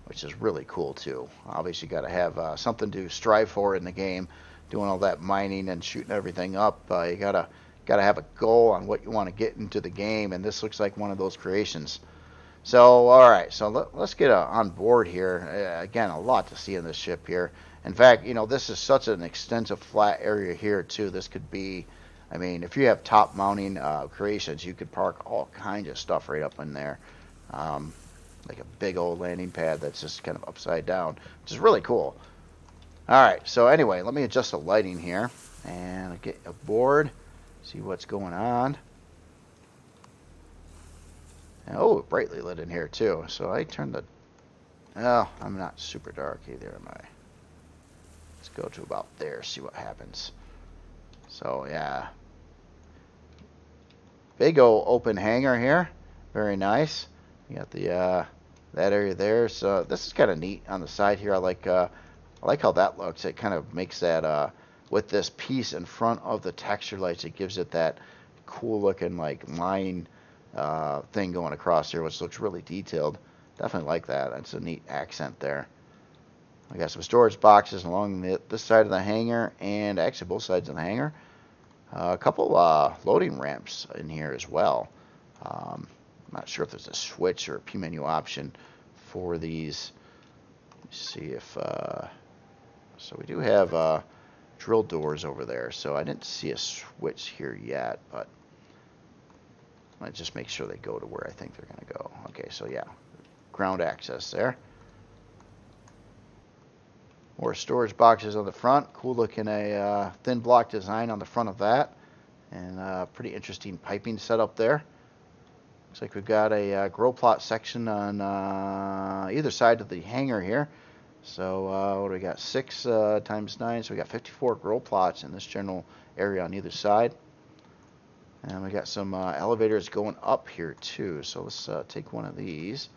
which is really cool too. Obviously, got to have something to strive for in the game. Doing all that mining and shooting everything up, you gotta have a goal on what you want to get into the game, and this looks like one of those creations. So, all right, so let's get on board here. Again, a lot to see in this ship here. In fact, you know, this is such an extensive flat area here too. This could be, I mean, if you have top mounting creations, you could park all kinds of stuff right up in there. Like a big old landing pad that's just kind of upside down, which is really cool. All right, so anyway, let me adjust the lighting here and get aboard, see what's going on. And, oh, brightly lit in here too. So I turned the, oh, I'm not super dark either, am I? Let's go to about there, see what happens. So yeah, big old open hangar here, very nice. You got the that area there. So this is kind of neat on the side here. I like how that looks. It kind of makes that with this piece in front of the texture lights, it gives it that cool looking like line thing going across here, which looks really detailed. Definitely like that. That's a neat accent there. I got some storage boxes along this side of the hangar, and actually both sides of the hangar. A couple loading ramps in here as well. I'm not sure if there's a switch or a P menu option for these. Let's see if so we do have drill doors over there, so I didn't see a switch here yet, but let's just make sure they go to where I think they're going to go. Okay, so yeah, ground access there. More storage boxes on the front. Cool looking a thin block design on the front of that, and pretty interesting piping setup there. Looks like we've got a grow plot section on either side of the hangar here. So what do we got? 6 times 9, so we got 54 grow plots in this general area on either side. And we got some elevators going up here too. So let's take one of these.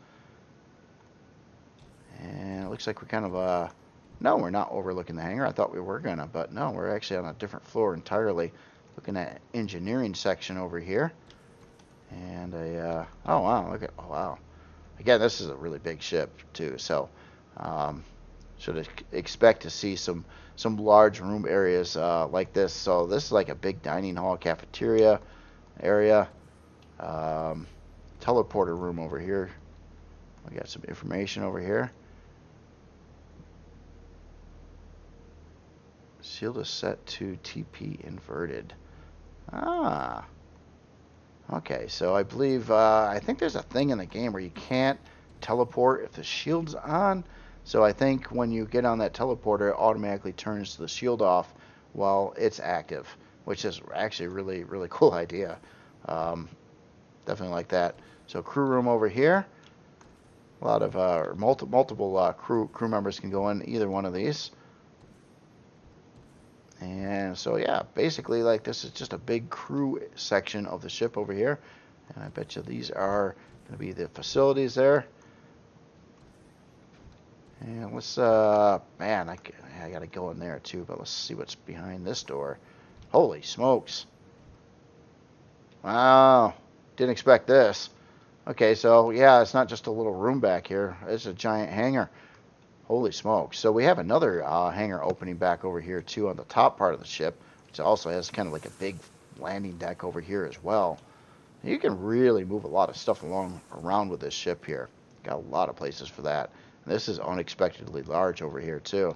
And it looks like we're kind of no, we're not overlooking the hangar. I thought we were gonna, but no, we're actually on a different floor entirely. Looking at engineering section over here. And a oh wow, look at, oh wow. Again, this is a really big ship too, so should expect to see some large room areas like this. So this is like a big dining hall, cafeteria area, teleporter room over here. We got some information over here. Shield is set to TP inverted. Ah. Okay, so I believe, I think there's a thing in the game where you can't teleport if the shield's on. So I think when you get on that teleporter, it automatically turns the shield off while it's active, which is actually a really, really cool idea. Definitely like that. So crew room over here. A lot of multiple crew members can go in either one of these. And so yeah, basically like this is just a big crew section of the ship over here. And I bet you these are going to be the facilities there. And let's, man, I got to go in there too, but let's see what's behind this door. Holy smokes. Wow, didn't expect this. Okay, so yeah, it's not just a little room back here. It's a giant hangar. Holy smokes. So we have another hangar opening back over here too on the top part of the ship, which also has kind of like a big landing deck over here as well. You can really move a lot of stuff around with this ship here. Got a lot of places for that. And this is unexpectedly large over here too.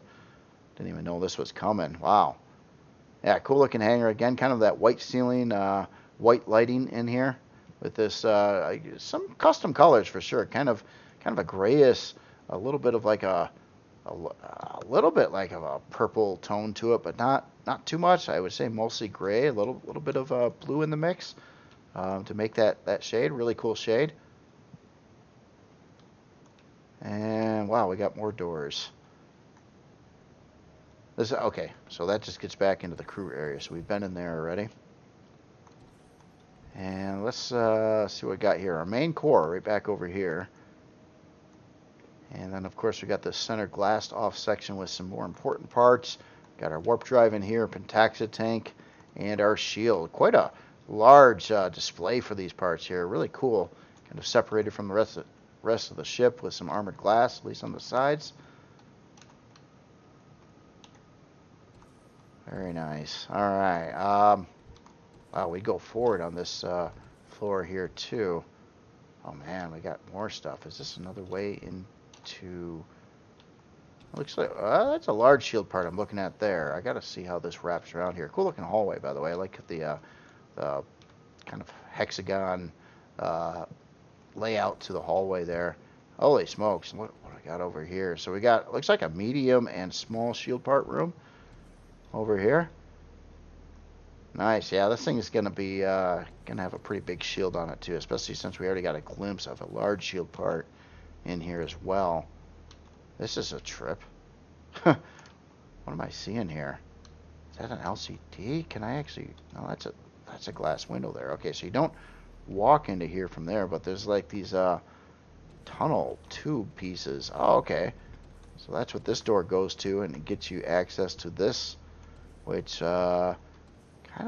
Didn't even know this was coming. Wow. Yeah, cool looking hangar again. Kind of that white ceiling white lighting in here with this some custom colors for sure. Kind of a grayish, a little bit of like a little bit like a purple tone to it, but not too much. I would say mostly gray, a little bit of blue in the mix to make that shade. Really cool shade. And wow, we got more doors. Okay, so that just gets back into the crew area. So we've been in there already. And let's see what we got here. Our main core right back over here. And then, of course, we got this center glassed off section with some more important parts. Got our warp drive in here, pentaxa tank, and our shield. Quite a large display for these parts here. Really cool. Kind of separated from the rest of the ship with some armored glass, at least on the sides. Very nice. All right. Wow, we go forward on this floor here, too. Oh, man, we got more stuff. Is this another way into... Looks like that's a large shield part I'm looking at there. I got to see how this wraps around here. Cool looking hallway, by the way. I like the kind of hexagon layout to the hallway there. Holy smokes! What I got over here? So we got, looks like a medium and small shield part room over here. Nice. Yeah, this thing is gonna be gonna have a pretty big shield on it too, especially since we already got a glimpse of a large shield part in here as well. This is a trip. What am I seeing here? Is that an LCD? Can I actually... No, that's a glass window there. Okay, so you don't walk into here from there, but there's like these tunnel tube pieces. Oh, okay. So that's what this door goes to, and it gets you access to this, which kind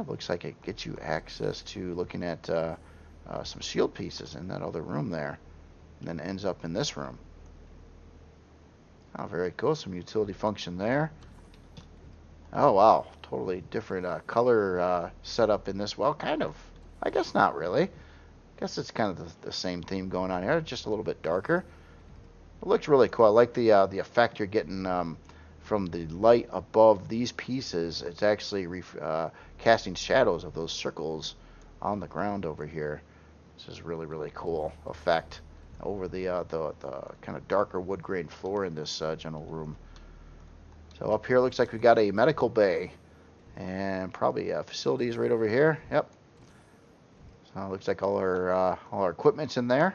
of looks like it gets you access to looking at some shield pieces in that other room there, and then ends up in this room. Oh, very cool. Some utility function there. Oh, wow. Totally different color setup in this. Well, kind of. I guess not really. I guess it's kind of the same theme going on here, just a little bit darker. It looks really cool. I like the effect you're getting from the light above these pieces. It's actually casting shadows of those circles on the ground over here. This is really, really cool effect over the kind of darker wood grain floor in this general room. So up here looks like we got a medical bay and probably facilities right over here. Yep. So it looks like all our equipment's in there,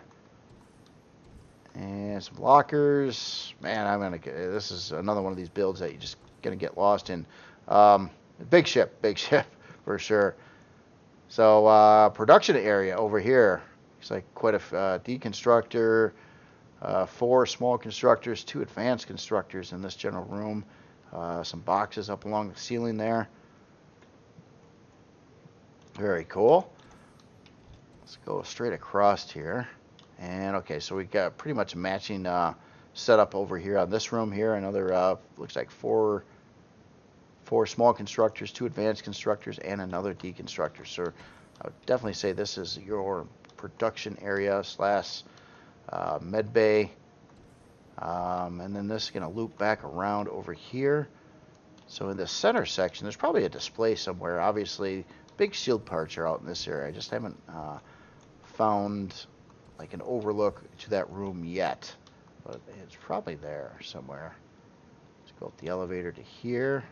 and some lockers. Man, this is another one of these builds that you're just gonna get lost in. Big ship for sure. So production area over here. Looks like quite a deconstructor, 4 small constructors, 2 advanced constructors in this general room. Some boxes up along the ceiling there. Very cool. Let's go straight across here. And okay, so we got pretty much matching setup over here on this room here. Another looks like 4 small constructors, 2 advanced constructors, and another deconstructor. So I would definitely say this is your production area slash med bay, and then this is going to loop back around over here. So in the center section, there's probably a display somewhere. Obviously, big shield parts are out in this area. I just haven't found like an overlook to that room yet, but it's probably there somewhere. Let's go up the elevator to here,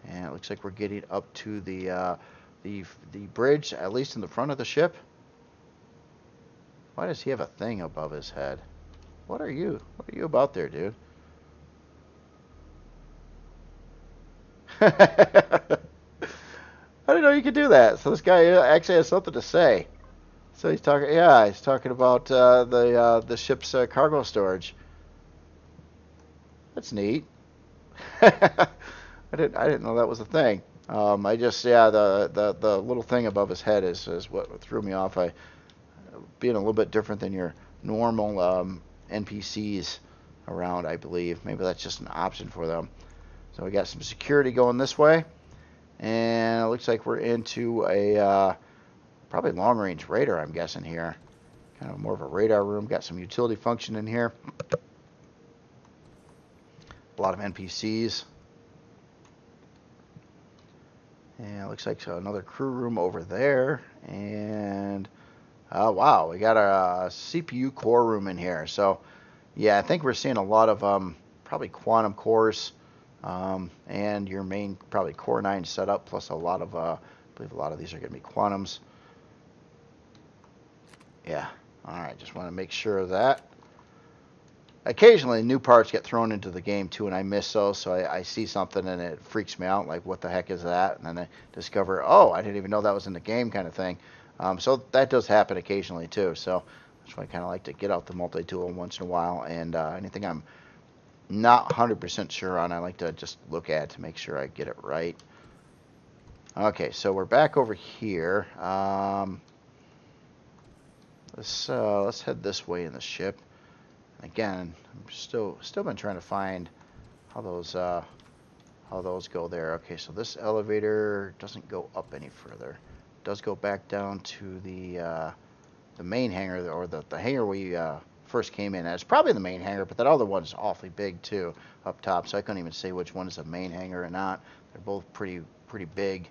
and it looks like we're getting up to the bridge, at least in the front of the ship. Why does he have a thing above his head? What are you? What are you about there, dude? I didn't know you could do that. So this guy actually has something to say. So he's talking. Yeah, he's talking about the ship's cargo storage. That's neat. I didn't know that was a thing. I just the little thing above his head is what threw me off. Being a little bit different than your normal NPCs around, I believe. Maybe that's just an option for them. So we got some security going this way, and it looks like we're into a probably long-range radar, I'm guessing here. Kind of more of a radar room. Got some utility function in here. A lot of NPCs. And it looks like another crew room over there. And wow, we got a CPU core room in here. So yeah, I think we're seeing a lot of probably quantum cores, and your main probably Core 9 setup, plus a lot of I believe a lot of these are going to be quantums. Yeah. All right. Just want to make sure of that. Occasionally, new parts get thrown into the game too, and I miss those. So I see something and it freaks me out, like what the heck is that? And then I discover, oh, I didn't even know that was in the game, kind of thing. So that does happen occasionally too. So that's why I kind of like to get out the multi-tool once in a while, and anything I'm not 100% sure on, I like to just look at to make sure I get it right. Okay, so we're back over here. Let's head this way in the ship. Again, I'm still been trying to find how those go there. Okay, so this elevator doesn't go up any further. It does go back down to the main hangar, or the hangar we first came in. It's probably the main hangar, but that other one's awfully big too up top. So I couldn't even say which one is the main hangar or not. They're both pretty big.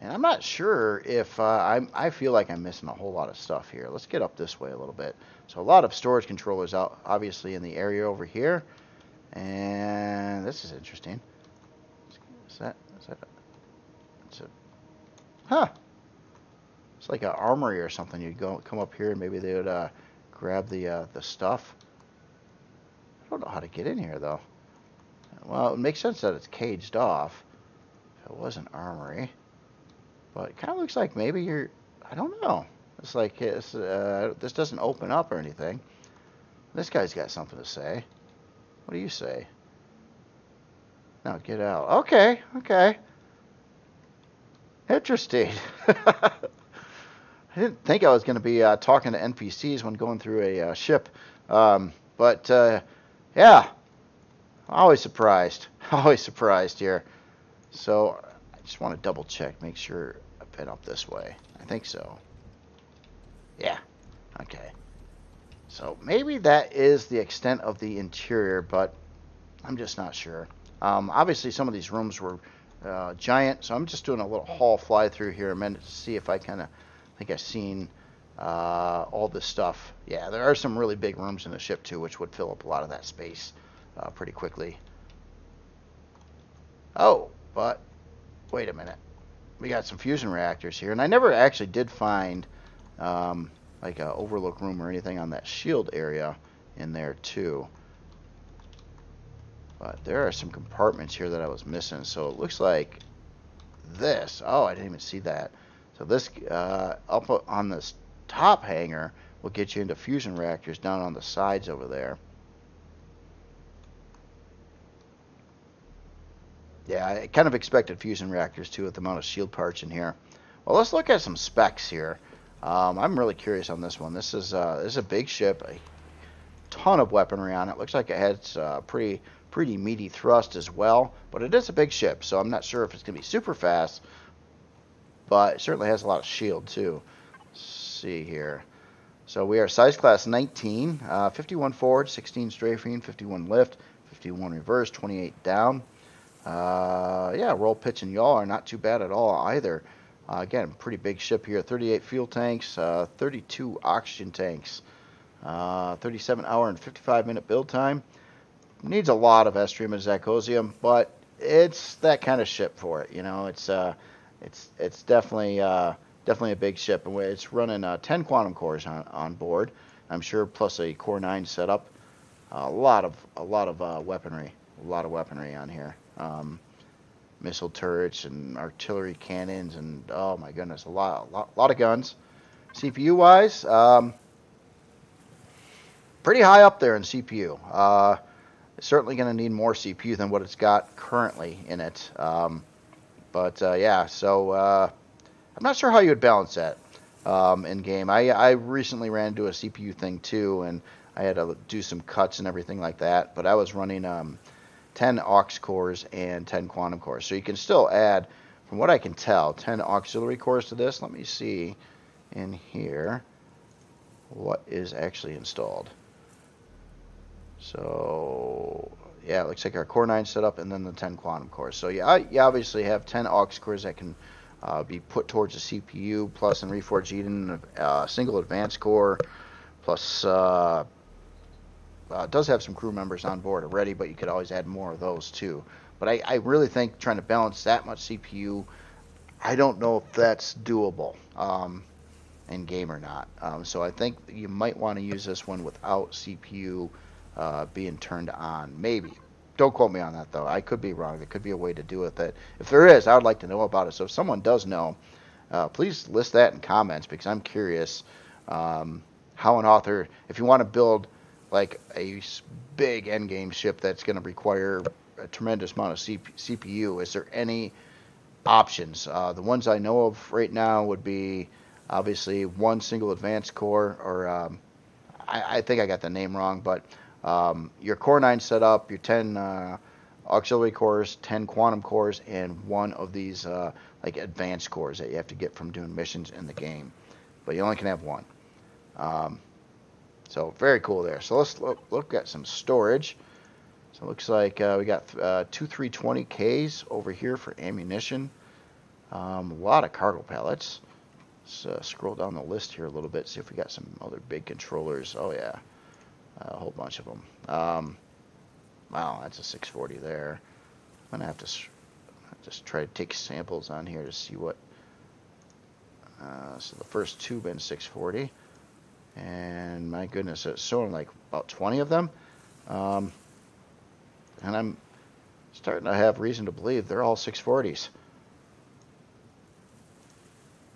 And I'm not sure if I feel like I'm missing a whole lot of stuff here. Let's get up this way a little bit. So a lot of storage controllers out, obviously, in the area over here. And this is interesting. Is that it's a, huh. It's like an armory or something. You'd come up here and maybe they would grab the stuff. I don't know how to get in here, though. Well, it makes sense that it's caged off. If it was an armory. But it kind of looks like maybe you're, I don't know. It's like this doesn't open up or anything. This guy's got something to say. What do you say? Now get out. Okay, okay. Interesting. I didn't think I was going to be talking to NPCs when going through a ship. But yeah, always surprised. Always surprised here. So I just want to double check, make sure I've been up this way. I think so. Yeah. Okay. So maybe that is the extent of the interior, but I'm just not sure. Obviously, some of these rooms were giant, so I'm just doing a little haul fly through here a minute to see if I kind of think I've seen all this stuff. Yeah, there are some really big rooms in the ship too, which would fill up a lot of that space pretty quickly. Oh, but wait a minute. We got some fusion reactors here, and I never actually did find like a overlook room or anything on that shield area in there too. But there are some compartments here that I was missing, so it looks like this. Oh, I didn't even see that. So this up on this top hangar will get you into fusion reactors down on the sides over there. Yeah, I kind of expected fusion reactors too with the amount of shield parts in here. Well, let's look at some specs here. I'm really curious on this one. This is a big ship, a ton of weaponry on it. Looks like it has pretty meaty thrust as well, but it is a big ship, so I'm not sure if it's going to be super fast, but it certainly has a lot of shield too. Let's see here. So we are size class 19, 51 forward, 16 strafing, 51 lift, 51 reverse, 28 down. Yeah, roll, pitch, and yaw are not too bad at all either. Again, pretty big ship here. 38 fuel tanks, 32 oxygen tanks, 37 hour and 55 minute build time. Needs a lot of estrium and zirconium, but it's that kind of ship for it. You know, it's definitely a big ship, and it's running 10 quantum cores on board, I'm sure, plus a Core 9 setup. A lot of weaponry, on here. Missile turrets and artillery cannons, and oh my goodness, a lot of guns. CPU wise, pretty high up there in CPU. It's certainly going to need more CPU than what it's got currently in it. Yeah, so I'm not sure how you would balance that in game. I recently ran into a CPU thing too, and I had to do some cuts and everything like that. But I was running 10 aux cores and 10 quantum cores. So you can still add, from what I can tell, 10 auxiliary cores to this. Let me see in here what is actually installed. So yeah, it looks like our Core 9 setup, and then the 10 quantum cores. So yeah, you obviously have 10 aux cores that can be put towards the CPU, plus in Reforged Eden, a single advanced core, plus does have some crew members on board already, but you could always add more of those too. But I really think trying to balance that much CPU, I don't know if that's doable in game or not. So I think you might want to use this one without CPU being turned on. Maybe. Don't quote me on that though. I could be wrong. There could be a way to do it. That if there is, I would like to know about it. So if someone does know, please list that in comments because I'm curious how an author, if you want to build like a big endgame ship that's going to require a tremendous amount of CPU, is there any options? The ones I know of right now would be obviously one single advanced core, or I think I got the name wrong, but your Core 9 setup, your 10 auxiliary cores, 10 quantum cores, and one of these like advanced cores that you have to get from doing missions in the game. But you only can have one. So very cool there. So let's look at some storage. So it looks like we got two 320Ks over here for ammunition. A lot of cargo pallets. Let's scroll down the list here a little bit, see if we got some other big controllers. Oh yeah, a whole bunch of them. Wow, that's a 640 there. I'm gonna have to just try to take samples on here to see what. So the first two been 640, and my goodness, it's showing like about 20 of them. And I'm starting to have reason to believe they're all 640s.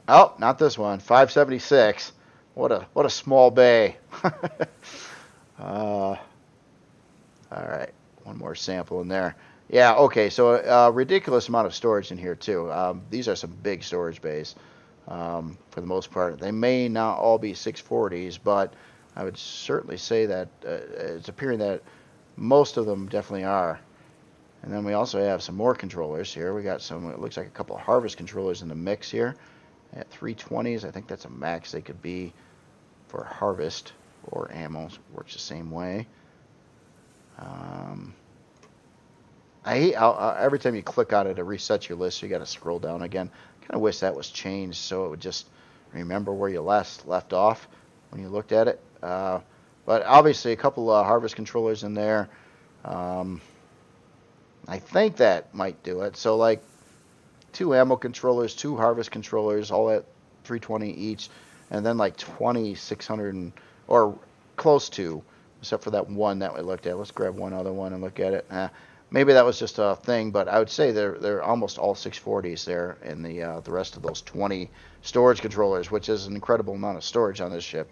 Oh, not this one. 576. What a small bay. All right, one more sample in there. Yeah, okay. So a ridiculous amount of storage in here too. These are some big storage bays for the most part. They may not all be 640s, but I would certainly say that it's appearing that most of them definitely are. And then we also have some more controllers here. We got some. It looks like a couple of harvest controllers in the mix here. At 320s, I think that's a max they could be for harvest, or ammo. Works the same way. I hate how every time you click on it, it resets your list, so you got to scroll down again. Kind of wish that was changed so it would just remember where you left off when you looked at it. But obviously, a couple of harvest controllers in there. I think that might do it. So like 2 ammo controllers, 2 harvest controllers, all at 320 each, and then like 2600 or close to, except for that one that we looked at. Let's grab one other one and look at it. Maybe that was just a thing, but I would say they're almost all 640s there in the rest of those 20 storage controllers, which is an incredible amount of storage on this ship.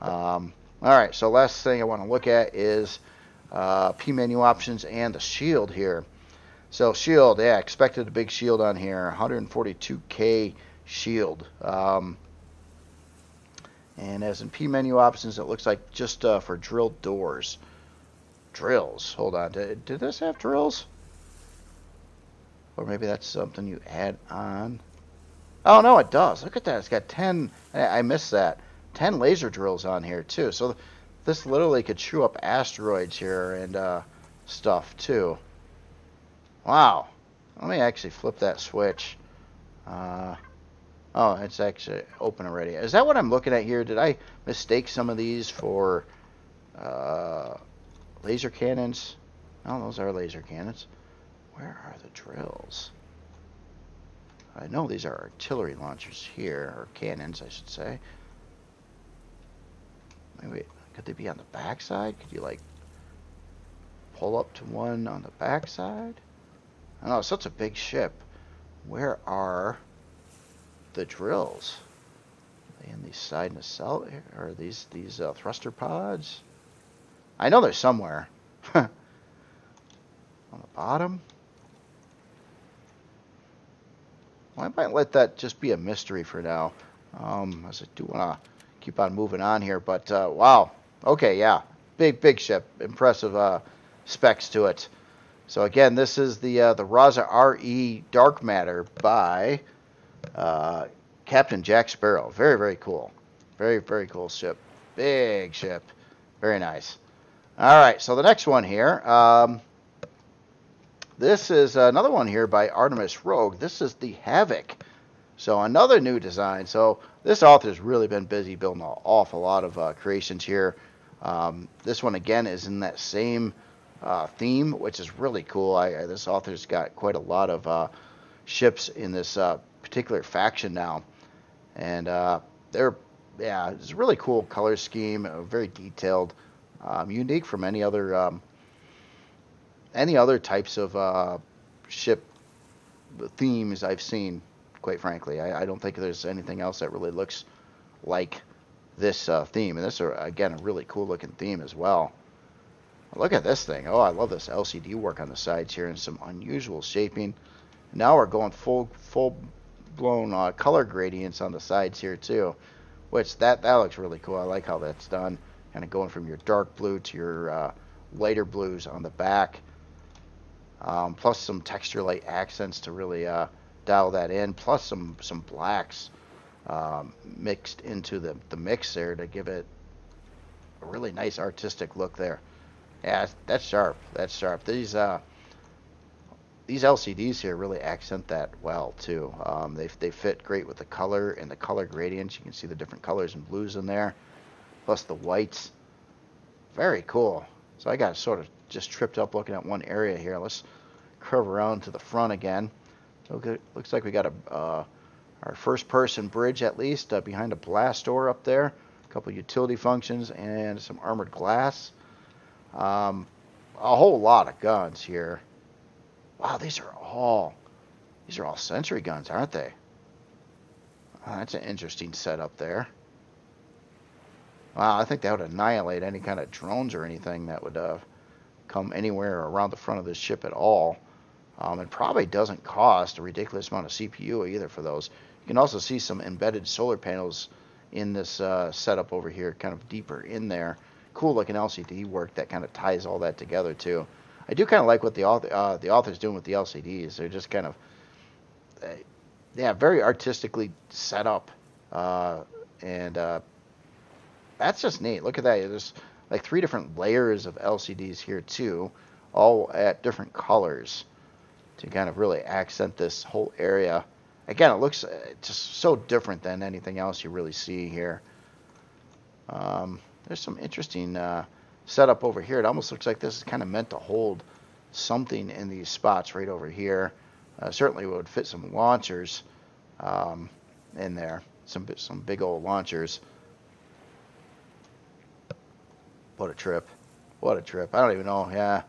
All right, so last thing I want to look at is P menu options and the shield here. So shield, yeah, expected a big shield on here, 142K shield. And as in P menu options, it looks like just for drilled doors. Drills, hold on, did this have drills? Or maybe that's something you add on. Oh no, it does. Look at that, it's got 10, I missed that, 10 laser drills on here too. So this literally could chew up asteroids here and stuff too. Wow. Let me actually flip that switch. Oh, it's actually open already. Is that what I'm looking at here? Did I mistake some of these for laser cannons? No, those are laser cannons. Where are the drills? I know these are artillery launchers here, or cannons, I should say. Maybe, could they be on the backside? Could you, like, pull up to one on the backside? I know, it's such a big ship. Where are the drills? Are they in the side nacelle, or these thruster pods? I know they're somewhere. On the bottom? Well, I might let that just be a mystery for now. As I do want to keep on moving on here, but wow. Okay, yeah. Big ship. Impressive specs to it. So again, this is the Raza RE Dark Matter by Captain Jack Sparrow. Very cool. Very cool ship. Big ship. Very nice. All right, so the next one here. This is another one here by Artemis Rogue. This is the Havoc. So another new design. So this author's really been busy building an awful lot of creations here. This one again is in that same theme, which is really cool. This author's got quite a lot of ships in this particular faction now, and it's a really cool color scheme, very detailed, unique from any other types of ship themes I've seen. Quite frankly, I don't think there's anything else that really looks like this theme. And this is, again, a really cool looking theme as well. Look at this thing. Oh, I love this LCD work on the sides here and some unusual shaping. Now we're going full blown color gradients on the sides here too, which that looks really cool. I like how that's done. Kind of going from your dark blue to your lighter blues on the back. Plus some texture light accents to really dial that in, plus some blacks mixed into the mix there to give it a really nice artistic look there. Yeah, that's sharp. That's sharp. These LCDs here really accent that well too. They fit great with the color and the color gradients. You can see the different colors and blues in there, plus the whites. Very cool. So I got sort of just tripped up looking at one area here. Let's curve around to the front again. Okay, looks like we got our first-person bridge at least behind a blast door up there. A couple utility functions and some armored glass. A whole lot of guns here. Wow, these are all sentry guns, aren't they? That's an interesting setup there. Wow, I think that would annihilate any kind of drones or anything that would come anywhere around the front of this ship at all. It probably doesn't cost a ridiculous amount of CPU either for those. You can also see some embedded solar panels in this setup over here, kind of deeper in there. Cool looking LCD work that kind of ties all that together too. I do kind of like what the author's doing with the LCDs. They're just kind of, very artistically set up, and that's just neat. Look at that. There's like 3 different layers of LCDs here too, all at different colors to kind of really accent this whole area. Again, it looks just so different than anything else you really see here. There's some interesting setup over here. It almost looks like this is kind of meant to hold something in these spots right over here. Certainly would fit some launchers in there. Some big old launchers. What a trip. What a trip. I don't even know. Yeah.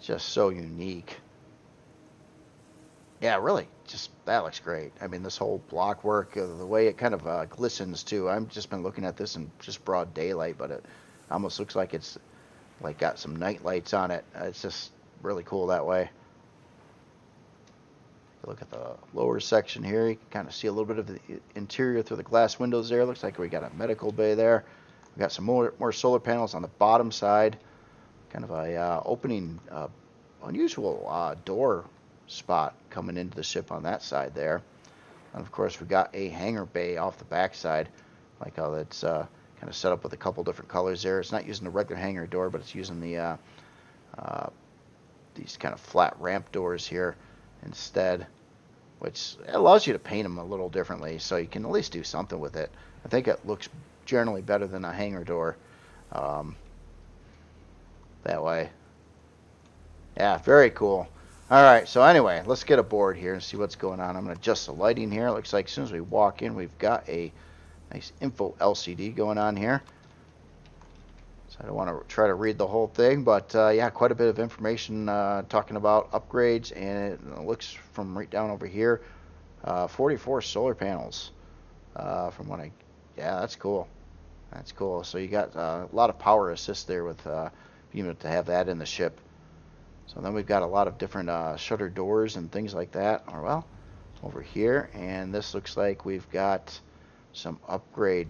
Just so unique. Yeah, really. Just, that looks great. I mean, this whole block work, the way it kind of glistens too. I've just been looking at this in just broad daylight, but it almost looks like it's like got some night lights on it. It's just really cool that way. Look at the lower section here. You can kind of see a little bit of the interior through the glass windows there. Looks like we got a medical bay there. We got some more solar panels on the bottom side. Kind of a opening, unusual door spot coming into the ship on that side there. And of course we got a hangar bay off the back side. Like how that's kind of set up with a couple different colors there. It's not using the regular hangar door, but it's using the these kind of flat ramp doors here instead, which allows you to paint them a little differently, so you can at least do something with it. I think it looks generally better than a hangar door that way. Yeah, very cool. Alright, so anyway, let's get aboard here and see what's going on. I'm going to adjust the lighting here. It looks like as soon as we walk in, we've got a nice info LCD going on here. So I don't want to try to read the whole thing, but yeah, quite a bit of information talking about upgrades, and it looks from right down over here, 44 solar panels from what yeah, that's cool. That's cool. So you got a lot of power assist there with being able to have that in the ship. So then we've got a lot of different shutter doors and things like that. Or well, over here, and this looks like we've got some upgrade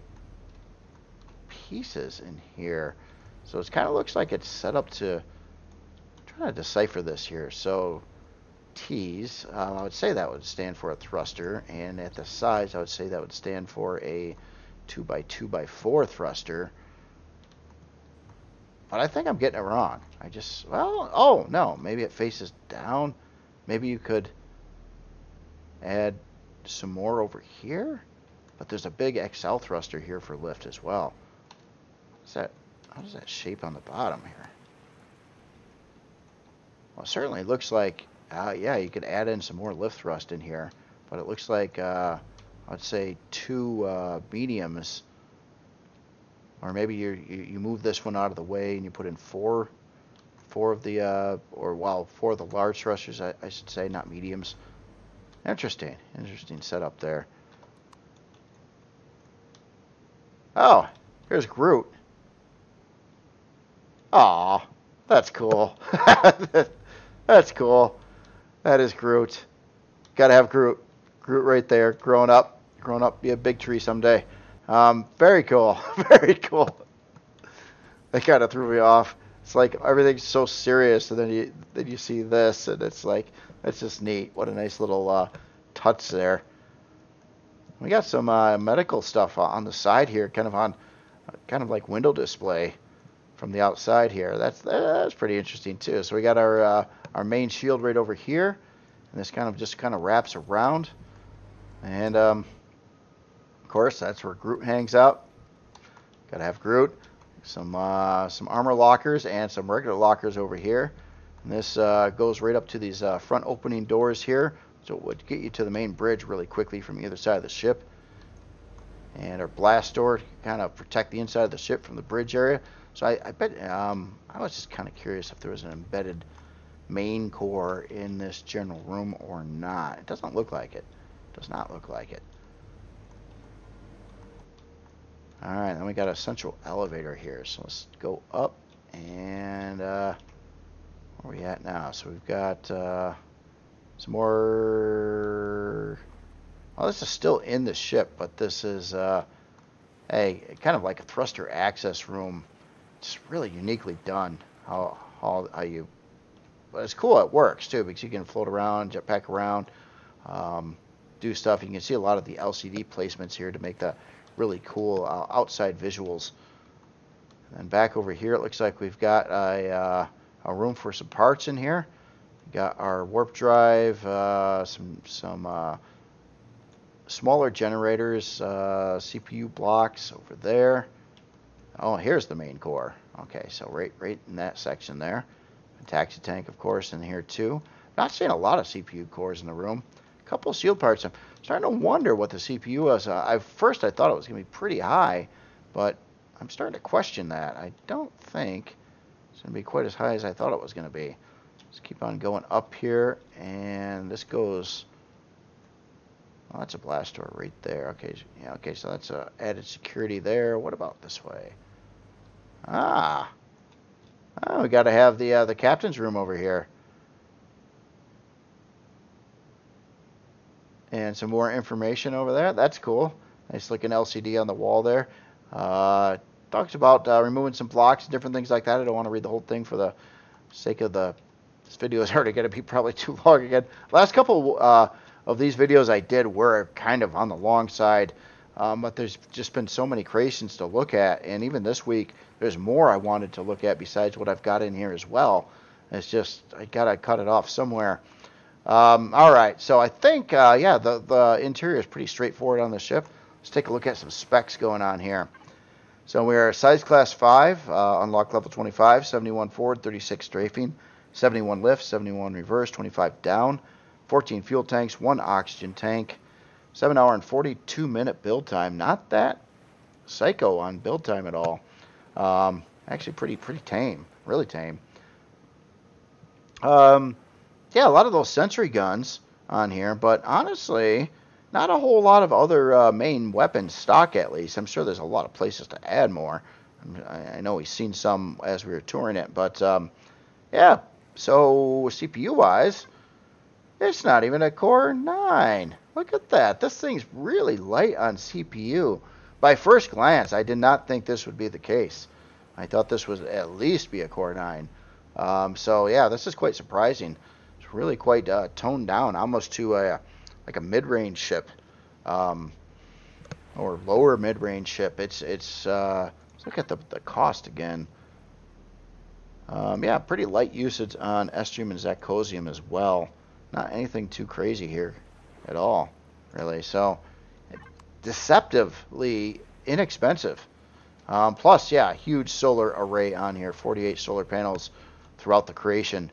pieces in here. So it kind of looks like it's set up to, I'm trying to decipher this here. So T's, I would say that would stand for a thruster, and at the sides I would say that would stand for a 2x2x4 thruster. but I think I'm getting it wrong. I just, well, oh, no, maybe it faces down. Maybe you could add some more over here, but there's a big XL thruster here for lift as well. Is that, how does that shape on the bottom here? Well, it certainly looks like, yeah, you could add in some more lift thrust in here, but it looks like, I'd say 2 mediums, or maybe you move this one out of the way and you put in four of the, four of the large thrusters, I should say, not mediums. Interesting setup there. Oh, here's Groot. Aw, that's cool. That's cool. That is Groot. Gotta have Groot. Groot right there, growing up, be a big tree someday. Very cool, very cool. That kind of threw me off. It's like everything's so serious, and then you see this, and it's like, it's just neat. What a nice little touch there. We got some medical stuff on the side here, kind of like window display from the outside here. That's pretty interesting too. So we got our main shield right over here, and this just kind of wraps around, and of course that's where Groot hangs out. Gotta have Groot. Some armor lockers and some regular lockers over here, and this goes right up to these front opening doors here, so it would get you to the main bridge really quickly from either side of the ship. And our blast door to kind of protect the inside of the ship from the bridge area. So I bet I was just kind of curious if there was an embedded main core in this general room or not. It doesn't look like it. Does not look like it. Alright, then we got a central elevator here. So let's go up, and where are we at now? So we've got some more. Well, this is still in the ship, but this is kind of like a thruster access room. It's really uniquely done. How you, but it's cool. It works too, because you can float around, jetpack around, do stuff. You can see a lot of the LCD placements here to make the really cool outside visuals. And back over here, it looks like we've got a room for some parts in here. We got our warp drive, some smaller generators, CPU blocks over there. Oh, here's the main core. Okay, so right in that section there. A taxi tank, of course, in here too. Not seeing a lot of CPU cores in the room. A couple of shield parts. I'm starting to wonder what the CPU was. First I thought it was going to be pretty high, but I'm starting to question that. I don't think it's going to be quite as high as I thought it was going to be. Let's keep on going up here, and this goes. Oh, that's a blast door right there. Okay, yeah. Okay, so that's added security there. What about this way? Oh, we got to have the captain's room over here, and some more information over there. That's cool. Nice looking LCD on the wall there. Talks about removing some blocks and different things like that. I don't want to read the whole thing for the sake of this video is already going to be probably too long again. Last couple of these videos I did were kind of on the long side, but there's just been so many creations to look at, and even this week there's more I wanted to look at besides what I've got in here as well. It's just I gotta cut it off somewhere. All right, so I think yeah, the interior is pretty straightforward on the ship. Let's take a look at some specs going on here. So we're size class 5, unlock level 25, 71 forward, 36 strafing, 71 lift, 71 reverse, 25 down, 14 fuel tanks, 1 oxygen tank, 7 hour and 42 minute build time. Not that psycho on build time at all. Actually pretty tame, really tame. Yeah, a lot of those sentry guns on here, but honestly, not a whole lot of other main weapons stock, at least. I'm sure there's a lot of places to add more. I know we've seen some as we were touring it, but yeah, so CPU-wise, it's not even a Core 9. Look at that. This thing's really light on CPU. By first glance, I did not think this would be the case. I thought this would at least be a Core 9. So yeah, this is quite surprising. It's really quite toned down, almost to like a mid-range ship, or lower mid-range ship. Let's look at the cost again. Yeah, pretty light usage on Estrium and Zacosium as well. Not anything too crazy here at all, really. So, deceptively inexpensive. Plus, yeah, huge solar array on here, 48 solar panels throughout the creation.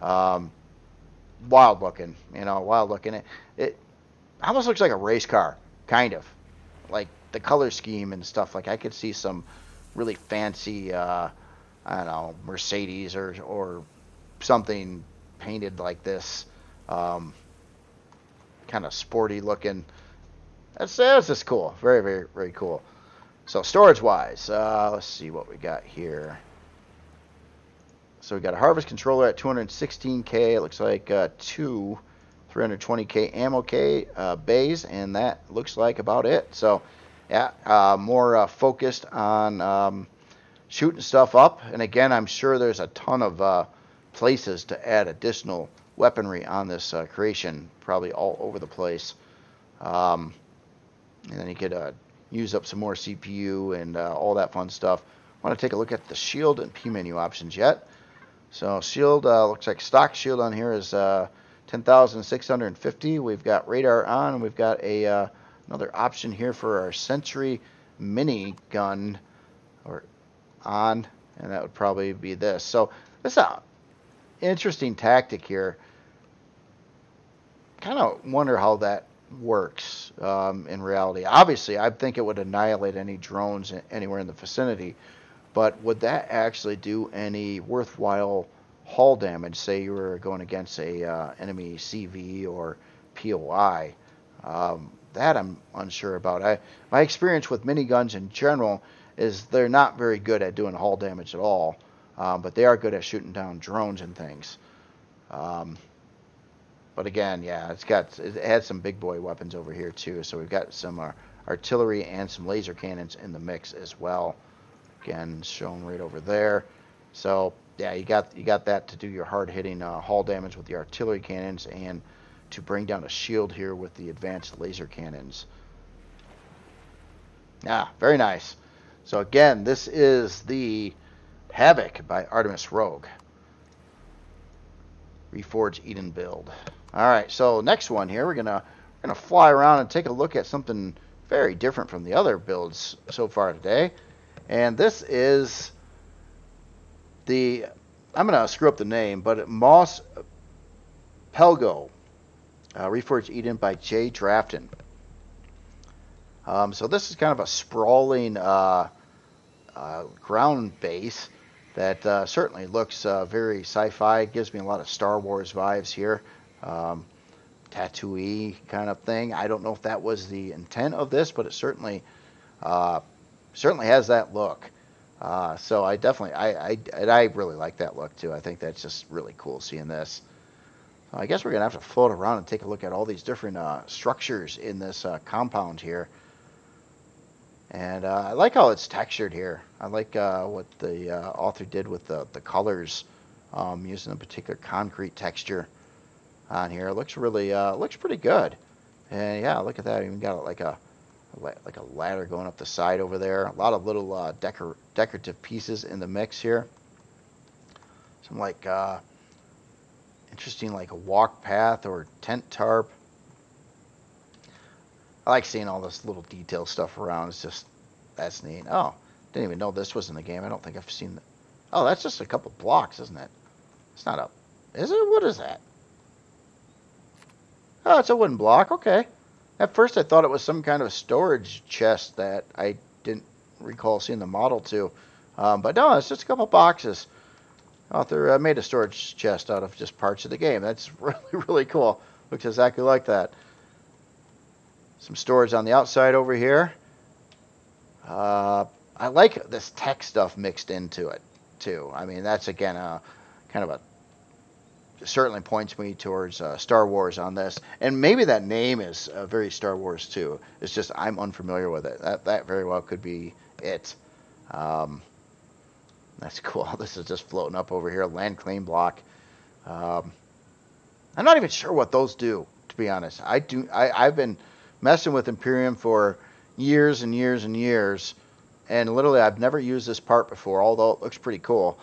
Um, Wild looking, wild looking. It almost looks like a race car, kind of. Like the color scheme and stuff. Like I could see some really fancy, I don't know, Mercedes or something painted like this, um, kind of sporty looking. That's just cool. Very, very, very cool. So storage wise, let's see what we got here. So we got a harvest controller at 216K. It looks like two 320K ammo K bays, and that looks like about it. So yeah, more focused on shooting stuff up. And again, I'm sure there's a ton of places to add additional weaponry on this creation, probably all over the place. And then you could use up some more CPU and all that fun stuff. I want to take a look at the shield and P menu options yet. So shield, looks like stock shield on here is 10,650. We've got radar on, and we've got a another option here for our Sentry mini gun or on, and that would probably be this. So this is an interesting tactic here. Kind of wonder how that works in reality. Obviously, I think it would annihilate any drones anywhere in the vicinity, but would that actually do any worthwhile hull damage? Say you were going against a enemy CV or POI. That I'm unsure about. My experience with miniguns in general is they're not very good at doing hull damage at all, but they are good at shooting down drones and things. But again, yeah, it has some big boy weapons over here too. So we've got some artillery and some laser cannons in the mix as well. Again, shown right over there. So yeah, you got that to do your hard hitting hull damage with the artillery cannons, and to bring down a shield here with the advanced laser cannons. Yeah, very nice. So again, this is the Havoc by Artemis Rogue. Reforge Eden build. All right, so next one here, we're gonna fly around and take a look at something very different from the other builds so far today, and this is the, I'm gonna screw up the name, but Moss Pelgo, Reforged Eden by Jay Drafton. So this is kind of a sprawling ground base that certainly looks very sci-fi. It gives me a lot of Star Wars vibes here. Tatooine kind of thing. I don't know if that was the intent of this, but it certainly has that look. So I definitely, I really like that look too. I think that's just really cool seeing this. I guess we're gonna have to float around and take a look at all these different structures in this compound here. And I like how it's textured here. I like what the author did with the colors, using a particular concrete texture on here. It looks really looks pretty good. And yeah, look at that. Even got like a ladder going up the side over there. A lot of little decorative pieces in the mix here. Some like interesting, like a walk path or tent tarp. I like seeing all this little detail stuff around. It's just, that's neat. Oh, didn't even know this was in the game. I don't think I've seen that. Oh, that's just a couple blocks, isn't it? It's not a, is it? What is that? Oh, it's a wooden block. Okay. At first I thought it was some kind of storage chest that I didn't recall seeing the model to. But no, it's just a couple boxes. Author made a storage chest out of just parts of the game. That's really, really cool. Looks exactly like that. Some storage on the outside over here. I like this tech stuff mixed into it too. I mean, that's again kind of a, certainly points me towards Star Wars on this, and maybe that name is very Star Wars too. It's just I'm unfamiliar with it. That very well could be it. That's cool. This is just floating up over here. Land claim block. I'm not even sure what those do, to be honest. I've been messing with Empyrion for years and years and years, and literally I've never used this part before, although it looks pretty cool.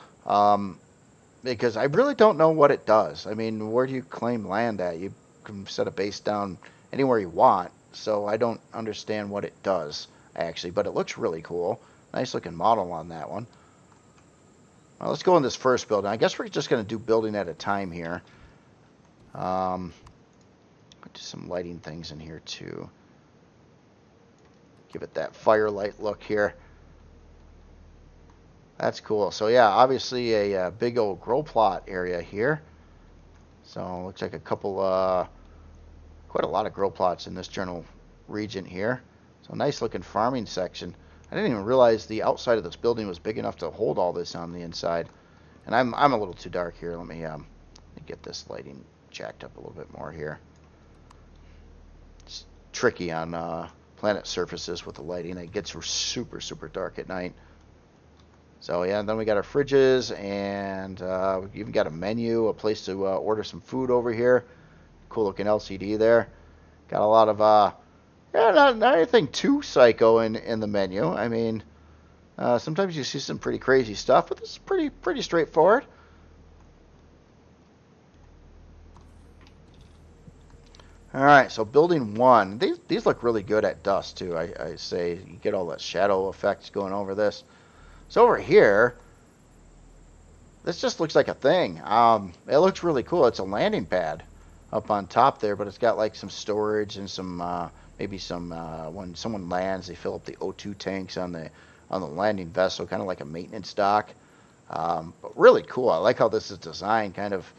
because I really don't know what it does. I mean, where do you claim land at? You can set a base down anywhere you want, so I don't understand what it does, actually, but it looks really cool. Nice looking model on that one. Well, let's go in this first building. I guess we're just going to do building at a time here. Do some lighting things in here, too. Give it that firelight look here. That's cool. So yeah, obviously a big old grow plot area here. So looks like a couple, quite a lot of grow plots in this general region here. So nice looking farming section. I didn't even realize the outside of this building was big enough to hold all this on the inside. And I'm a little too dark here. Let me get this lighting jacked up a little bit more here. It's tricky on planet surfaces with the lighting. It gets super, super dark at night. So yeah, and then we got our fridges, and we even got a menu, a place to order some food over here. Cool looking LCD there. Got a lot of yeah, not anything too psycho in the menu. I mean, sometimes you see some pretty crazy stuff, but this is pretty straightforward. All right, so building one. These look really good at dusk too. I say you get all that shadow effects going over this. So over here, this just looks like a thing. It looks really cool. It's a landing pad up on top there, but it's got like some storage and some maybe some when someone lands, they fill up the O2 tanks on the landing vessel, kind of like a maintenance dock. But really cool. I like how this is designed, kind of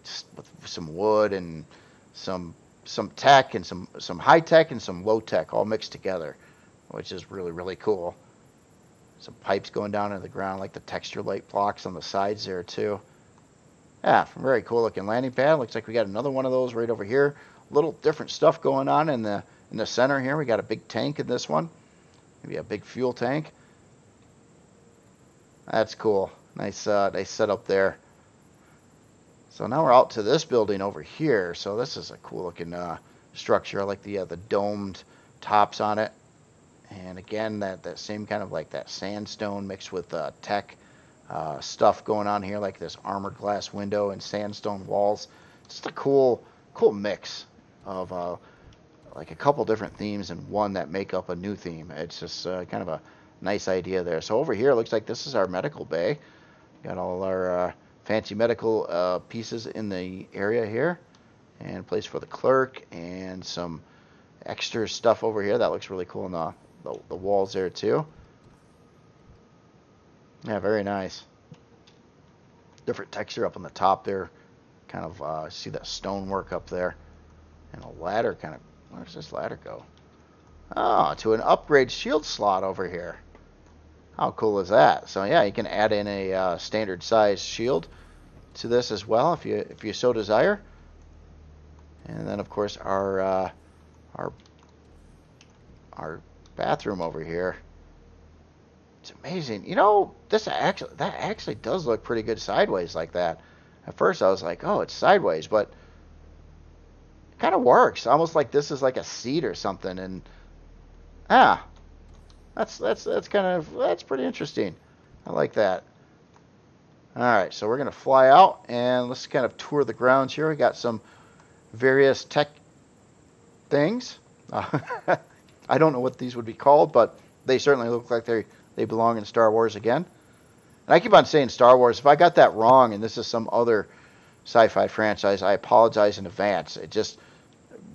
just with some wood and some tech and some high tech and some low tech all mixed together, which is really cool. Some pipes going down into the ground, like the texture light blocks on the sides there too. Yeah, very cool looking landing pad. Looks like we got another one of those right over here. Little different stuff going on in the center here. We got a big tank in this one. Maybe a big fuel tank. That's cool. Nice nice setup there. So now we're out to this building over here. So this is a cool looking structure. I like the domed tops on it. And again, that same kind of like that sandstone mixed with tech stuff going on here, like this armored glass window and sandstone walls. Just a cool mix of like a couple different themes and one that make up a new theme. It's just kind of a nice idea there. So over here, it looks like this is our medical bay. Got all our fancy medical pieces in the area here, and a place for the clerk and some extra stuff over here. That looks really cool in the walls there too. Yeah, very nice. Different texture up on the top there. Kind of see that stonework up there. And a ladder kind of, where's this ladder go? Oh, to an upgrade shield slot over here. How cool is that? So yeah, you can add in a standard size shield to this as well if you so desire. And then of course our bathroom over here. It's amazing. You know, that actually does look pretty good sideways like that. At first I was like, oh, it's sideways, but it kind of works. Almost like this is like a seat or something. And that's pretty interesting. I like that. All right, so we're gonna fly out and let's kind of tour the grounds here. We got some various tech things. I don't know what these would be called, but they certainly look like they belong in Star Wars again. And I keep on saying Star Wars. If I got that wrong and this is some other sci-fi franchise, I apologize in advance. It just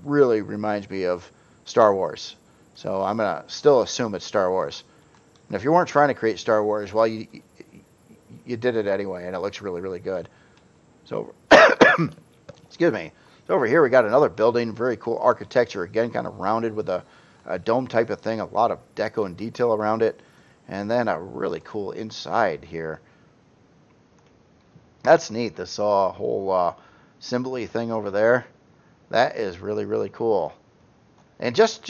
really reminds me of Star Wars. So I'm going to still assume it's Star Wars. And if you weren't trying to create Star Wars, well, you did it anyway, and it looks really good. So, excuse me. So over here we got another building, very cool architecture. Again, kind of rounded with a dome type of thing, a lot of deco and detail around it. And then a really cool inside here. That's neat. This whole symbol-y thing over there. That is really cool. And just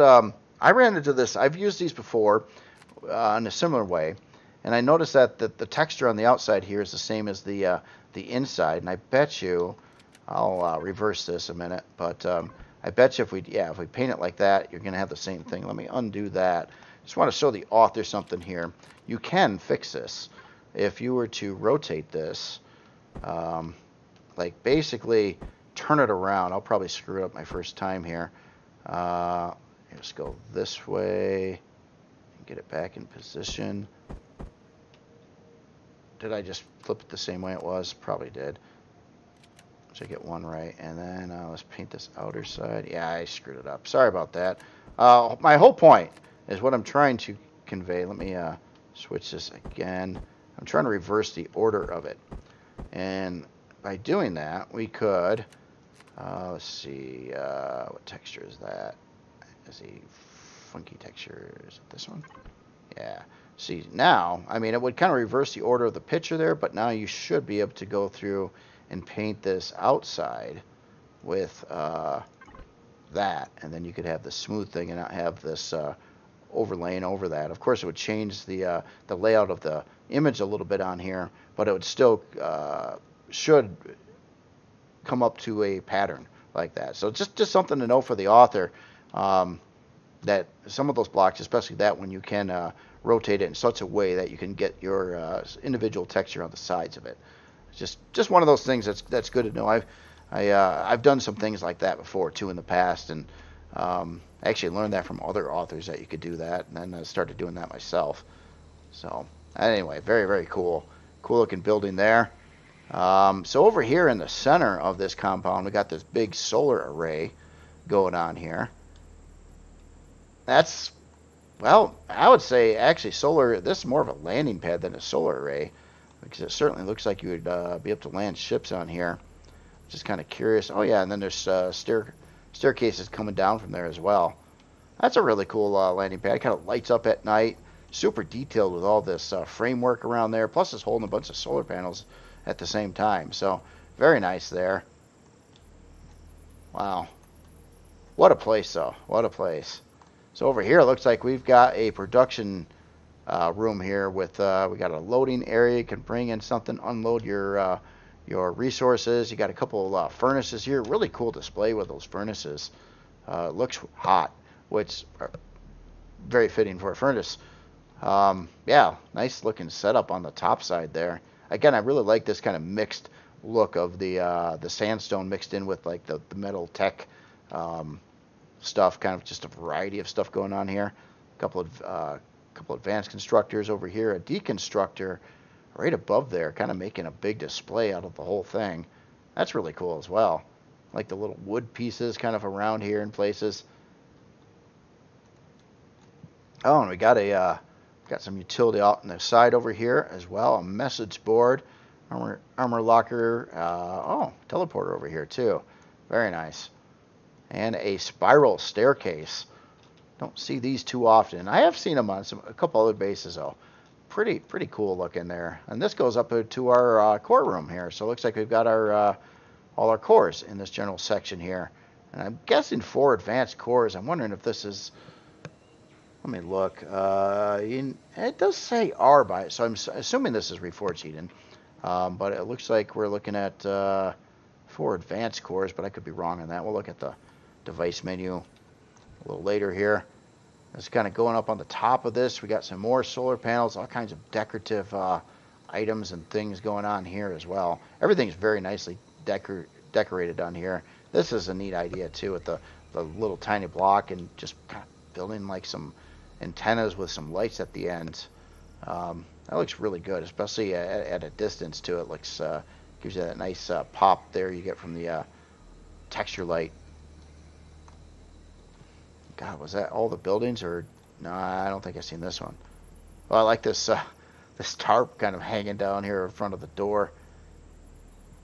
I ran into this. I've used these before in a similar way, and I noticed that the texture on the outside here is the same as the inside. And I bet you, I'll reverse this a minute, but I bet you if we paint it like that, you're gonna have the same thing. Let me undo that. Just want to show the author something here. You can fix this. If you were to rotate this, like basically turn it around. I'll probably screw it up my first time here. Just go this way and get it back in position. Did I just flip it the same way it was? Probably did. So I get one right, and then let's paint this outer side. Yeah, I screwed it up. Sorry about that. My whole point is what I'm trying to convey. Let me switch this again. I'm trying to reverse the order of it, and by doing that, we could. Let's see, what texture is that? Is a funky texture. Is it this one? Yeah. See, now, I mean, it would kind of reverse the order of the picture there, but now you should be able to go through and paint this outside with that, and then you could have the smooth thing and not have this overlaying over that. Of course, it would change the layout of the image a little bit on here, but it would still should come up to a pattern like that. So just something to know for the author, that some of those blocks, especially that one, you can rotate it in such a way that you can get your individual texture on the sides of it. It's just one of those things that's good to know. I've done some things like that before too in the past, and I actually learned that from other authors that you could do that, and then I started doing that myself. So anyway, very, very cool looking building there. So over here in the center of this compound, we got this big solar array going on here. That's, well, I would say actually solar, this is more of a landing pad than a solar array, because it certainly looks like you would be able to land ships on here. Just kind of curious. Oh yeah, and then there's staircases coming down from there as well. That's a really cool landing pad. It kind of lights up at night. Super detailed with all this framework around there. Plus it's holding a bunch of solar panels at the same time. So very nice there. Wow. What a place though. What a place. So over here it looks like we've got a production room here with we got a loading area. You can bring in something, unload your resources. You got a couple of furnaces here. Really cool display with those furnaces. Looks hot, which are very fitting for a furnace. Yeah, nice looking setup on the top side there. Again, I really like this kind of mixed look of the sandstone mixed in with like the metal tech stuff. Kind of just a variety of stuff going on here. A couple advanced constructors over here. A deconstructor right above there, kind of making a big display out of the whole thing. That's really cool as well. Like the little wood pieces kind of around here in places. Oh, and we got some utility out on the side over here as well. A message board, armor locker. Oh, teleporter over here too. Very nice. And a spiral staircase. Don't see these too often. I have seen them on a couple other bases though. Pretty cool looking there. And this goes up to our core room here. So it looks like we've got our all our cores in this general section here. And I'm guessing 4 advanced cores. I'm wondering if this is. Let me look. It does say R by it, so I'm assuming this is reforged heating. But it looks like we're looking at 4 advanced cores, but I could be wrong on that. We'll look at the device menu a little later here. It's kind of going up on the top of this. We got some more solar panels, all kinds of decorative items and things going on here as well. Everything's very nicely decorated on here. This is a neat idea too, with the little tiny block and just kind of building like some antennas with some lights at the end. That looks really good, especially at a distance too. It looks gives you that nice pop there you get from the texture light. God, was that all the buildings, or no? I don't think I've seen this one. Well, I like this this tarp kind of hanging down here in front of the door.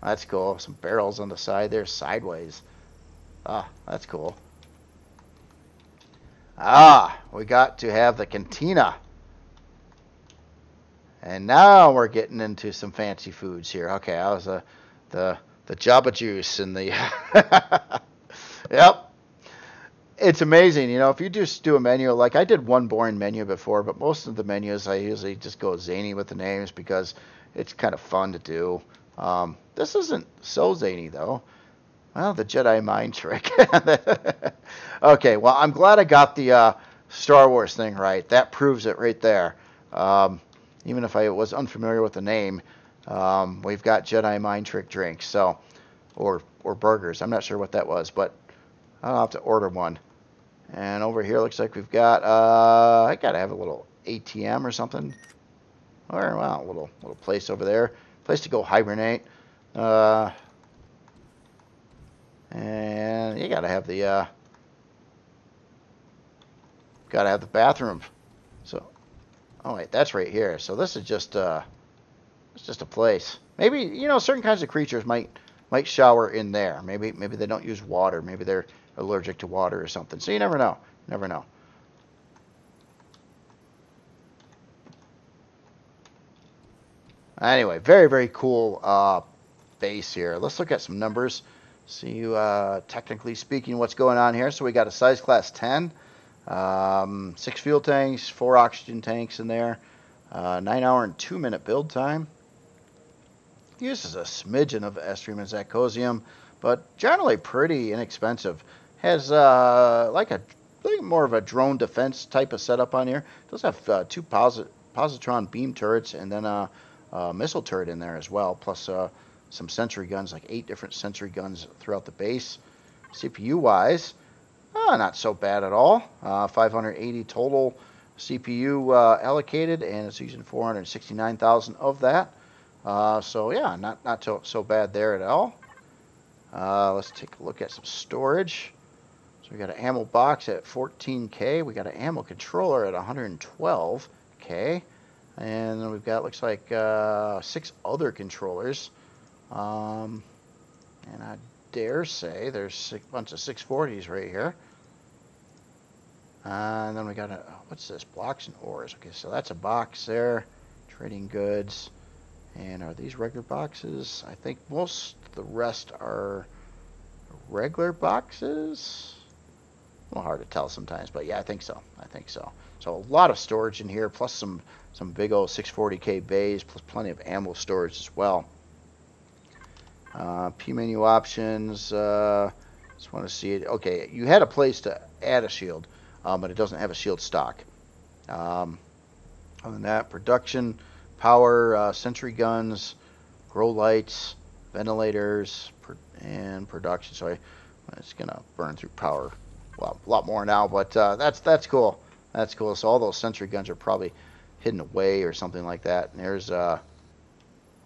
That's cool. Some barrels on the side there, sideways. Ah, that's cool. Ah, we got to have the cantina. And now we're getting into some fancy foods here. Okay, I was the Jabba juice and the yep. It's amazing, you know, if you just do a menu, like I did one boring menu before, but most of the menus I usually just go zany with the names because it's kind of fun to do. This isn't so zany though. Well, the Jedi mind trick. Okay, well, I'm glad I got the Star Wars thing right. That proves it right there. Even if I was unfamiliar with the name, We've got Jedi mind trick drinks, so or burgers. I'm not sure what that was, but I'll have to order one. And over here looks like we've got I gotta have a little ATM or something, or well, a little place over there, place to go hibernate. And you gotta have the bathroom. So, oh wait, that's right here. So this is just it's just a place. Maybe, you know, certain kinds of creatures might shower in there. Maybe they don't use water. Maybe they're allergic to water or something. So you never know. Never know. Anyway, very, very cool base here. Let's look at some numbers. See, technically speaking, what's going on here. So we got a size class 10, 6 fuel tanks, 4 oxygen tanks in there, 9-hour and 2-minute build time. Uses a smidgen of estrium and zacosium, but generally pretty inexpensive. Has like more of a drone defense type of setup on here. Does have 2 positron beam turrets and then a missile turret in there as well, plus some sentry guns, like 8 different sentry guns throughout the base. CPU wise, not so bad at all. 580 total CPU allocated, and it's using 469,000 of that. So yeah, not so bad there at all. Let's take a look at some storage. So we got an ammo box at 14K. We got an ammo controller at 112K. And then we've got, looks like 6 other controllers. And I dare say there's a bunch of 640s right here. And then we got what's this? Blocks and ores. Okay, so that's a box there. Trading goods. And are these regular boxes? I think most of the rest are regular boxes. A little hard to tell sometimes, but yeah, I think so. So a lot of storage in here, plus some big old 640K bays, plus plenty of ammo storage as well. P menu options. Just want to see it. Okay, you had a place to add a shield, but it doesn't have a shield stock. Other than that, production, power, sentry guns, grow lights, ventilators, and production. So it's gonna burn through power a lot more now, but that's cool. That's cool. So all those sentry guns are probably hidden away or something like that. And there's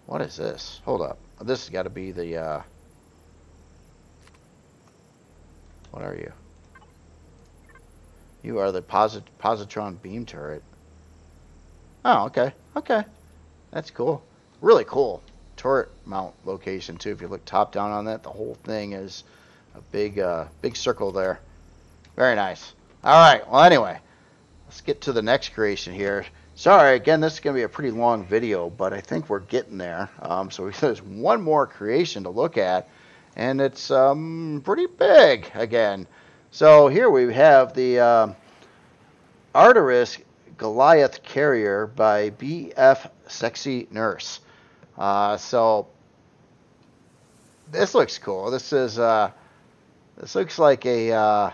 what is this? Hold up. This has got to be the what are you? You are the positron beam turret. Oh, okay. Okay. That's cool. Really cool turret mount location too. If you look top down on that, the whole thing is a big circle there. Very nice. All right. Well, anyway, let's get to the next creation here. Sorry, again, this is going to be a pretty long video, but I think we're getting there. So there's one more creation to look at, and it's pretty big again. So here we have the Arteris Goliath Carrier by BF Sexy Nurse. So this looks cool. This looks like a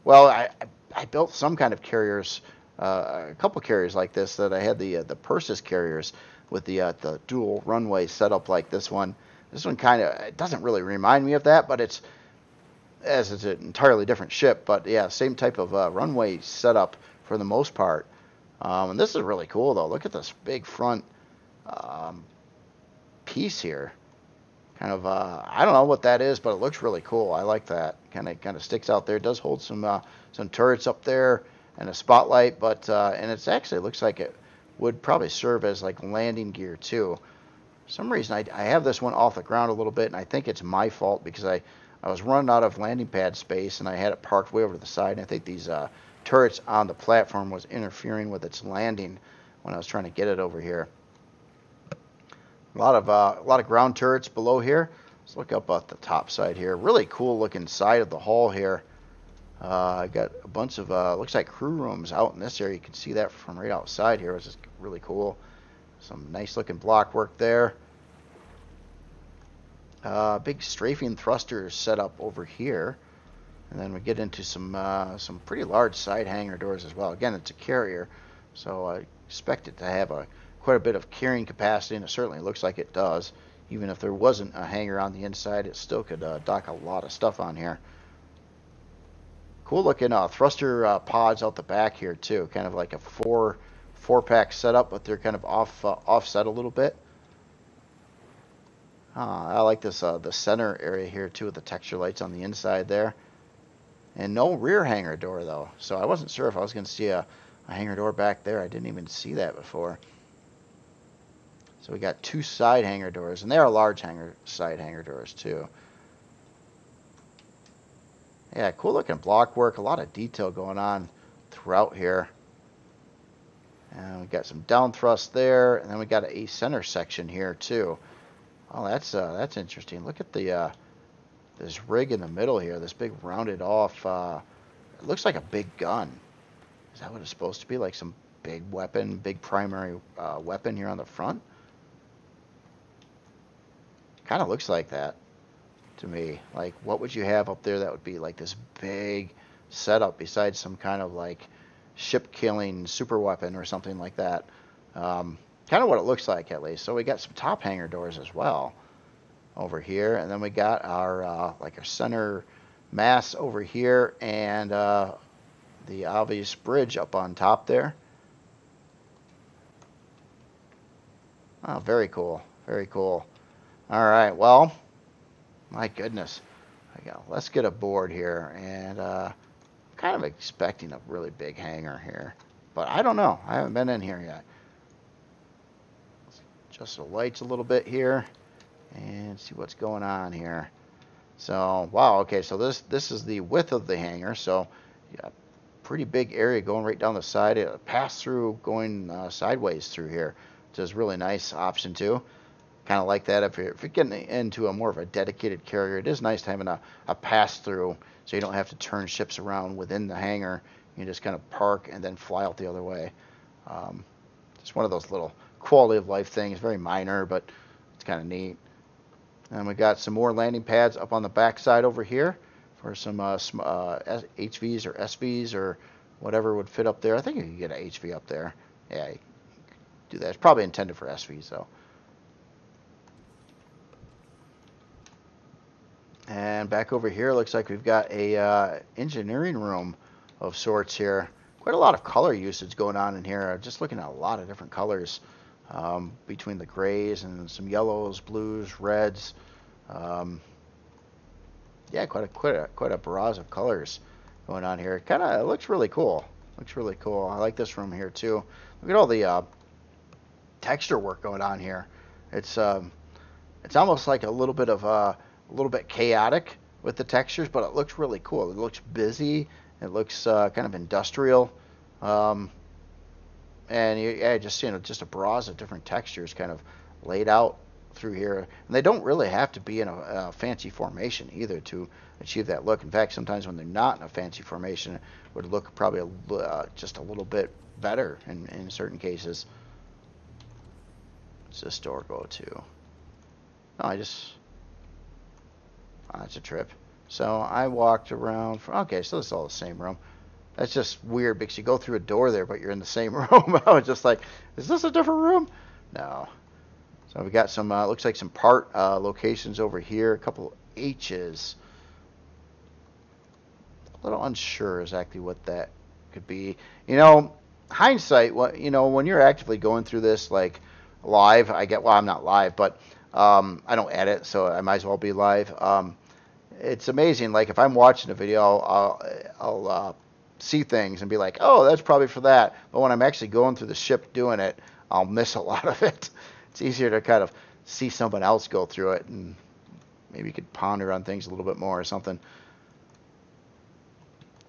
well, I built some kind of carriers, a couple carriers like this that I had the Persis carriers with the dual runway set up like this one. This one kind of, it doesn't really remind me of that, but it's an entirely different ship. But yeah, same type of runway setup for the most part. And this is really cool though. Look at this big front piece here. Kind of I don't know what that is, but it looks really cool. I like that. Kind of sticks out there. It does hold some turrets up there and a spotlight, but and it's actually looks like it would probably serve as like landing gear too. For some reason I have this one off the ground a little bit, and I think it's my fault because I was running out of landing pad space and I had it parked way over to the side, and I think these turrets on the platform was interfering with its landing when I was trying to get it over here. A lot of ground turrets below here. Let's look up at the top side here. Really cool looking side of the hull here. I got a bunch of looks like crew rooms out in this area. You can see that from right outside here, which is really cool. Some nice looking block work there. Big strafing thrusters set up over here, and then we get into some pretty large side hangar doors as well. Again, it's a carrier, so I expect it to have a quite a bit of carrying capacity, and it certainly looks like it does. Even if there wasn't a hangar on the inside, it still could dock a lot of stuff on here. Cool looking thruster pods out the back here too, kind of like a four-pack setup, but they're kind of offset a little bit. I like this the center area here too with the texture lights on the inside there. And no rear hangar door though, so I wasn't sure if I was going to see a hangar door back there. I didn't even see that before. So we got 2 side hangar doors, and they are large side hangar doors too. Yeah, cool looking block work, a lot of detail going on throughout here. And we got some down thrust there, and then we got a center section here too. Oh, that's interesting. Look at the this rig in the middle here, this big rounded off. It looks like a big gun. Is that what it's supposed to be? Like some big weapon, big primary weapon here on the front? Kind of looks like that to me. Like, what would you have up there that would be like this big setup besides some kind of like ship-killing super weapon or something like that? Kind of what it looks like, at least. So we got some top hangar doors as well over here, and then we got our like our center mass over here, and the obvious bridge up on top there. Oh, very cool, very cool. All right, well, my goodness, let's get aboard here, and kind of expecting a really big hangar here, but I don't know. I haven't been in here yet. Let's adjust the lights a little bit here and see what's going on here. So, wow, okay, so this is the width of the hangar, so yeah, pretty big area going right down the side. It pass through going sideways through here, which is a really nice option too. Kind of like that if you're getting into a more of a dedicated carrier. It is nice having a pass through, so you don't have to turn ships around within the hangar. You just kind of park and then fly out the other way. Just one of those little quality of life things, very minor, but it's kind of neat. And we got some more landing pads up on the back side over here for some HVs or SVs or whatever would fit up there. I think you can get an HV up there. Yeah, you can do that. It's probably intended for SVs though. And back over here, looks like we've got a engineering room of sorts here. Quite a lot of color usage going on in here. Just looking at a lot of different colors between the grays and some yellows, blues, reds. Yeah, quite a barrage of colors going on here. It looks really cool. Looks really cool. I like this room here too. Look at all the texture work going on here. It's almost like a little bit chaotic with the textures, but it looks really cool. It looks busy. It looks kind of industrial, and just just a barrage of different textures kind of laid out through here. And they don't really have to be in a fancy formation either to achieve that look. In fact, sometimes when they're not in a fancy formation, it would look probably just a little bit better in certain cases. What's this door go to? No, that's a trip. So I walked around. Okay, so this is all the same room. That's just weird because you go through a door there, but you're in the same room. I was just like, is this a different room? No. So we got some, looks like some part locations over here. A couple H's. A little unsure exactly what that could be. You know, hindsight, when you're actively going through this, like live, well, I'm not live, but I don't edit, so I might as well be live. It's amazing. Like if I'm watching a video, I'll see things and be like, oh, that's probably for that. But when I'm actually going through the ship doing it, I'll miss a lot of it. It's easier to kind of see someone else go through it, and maybe you could ponder on things a little bit more or something.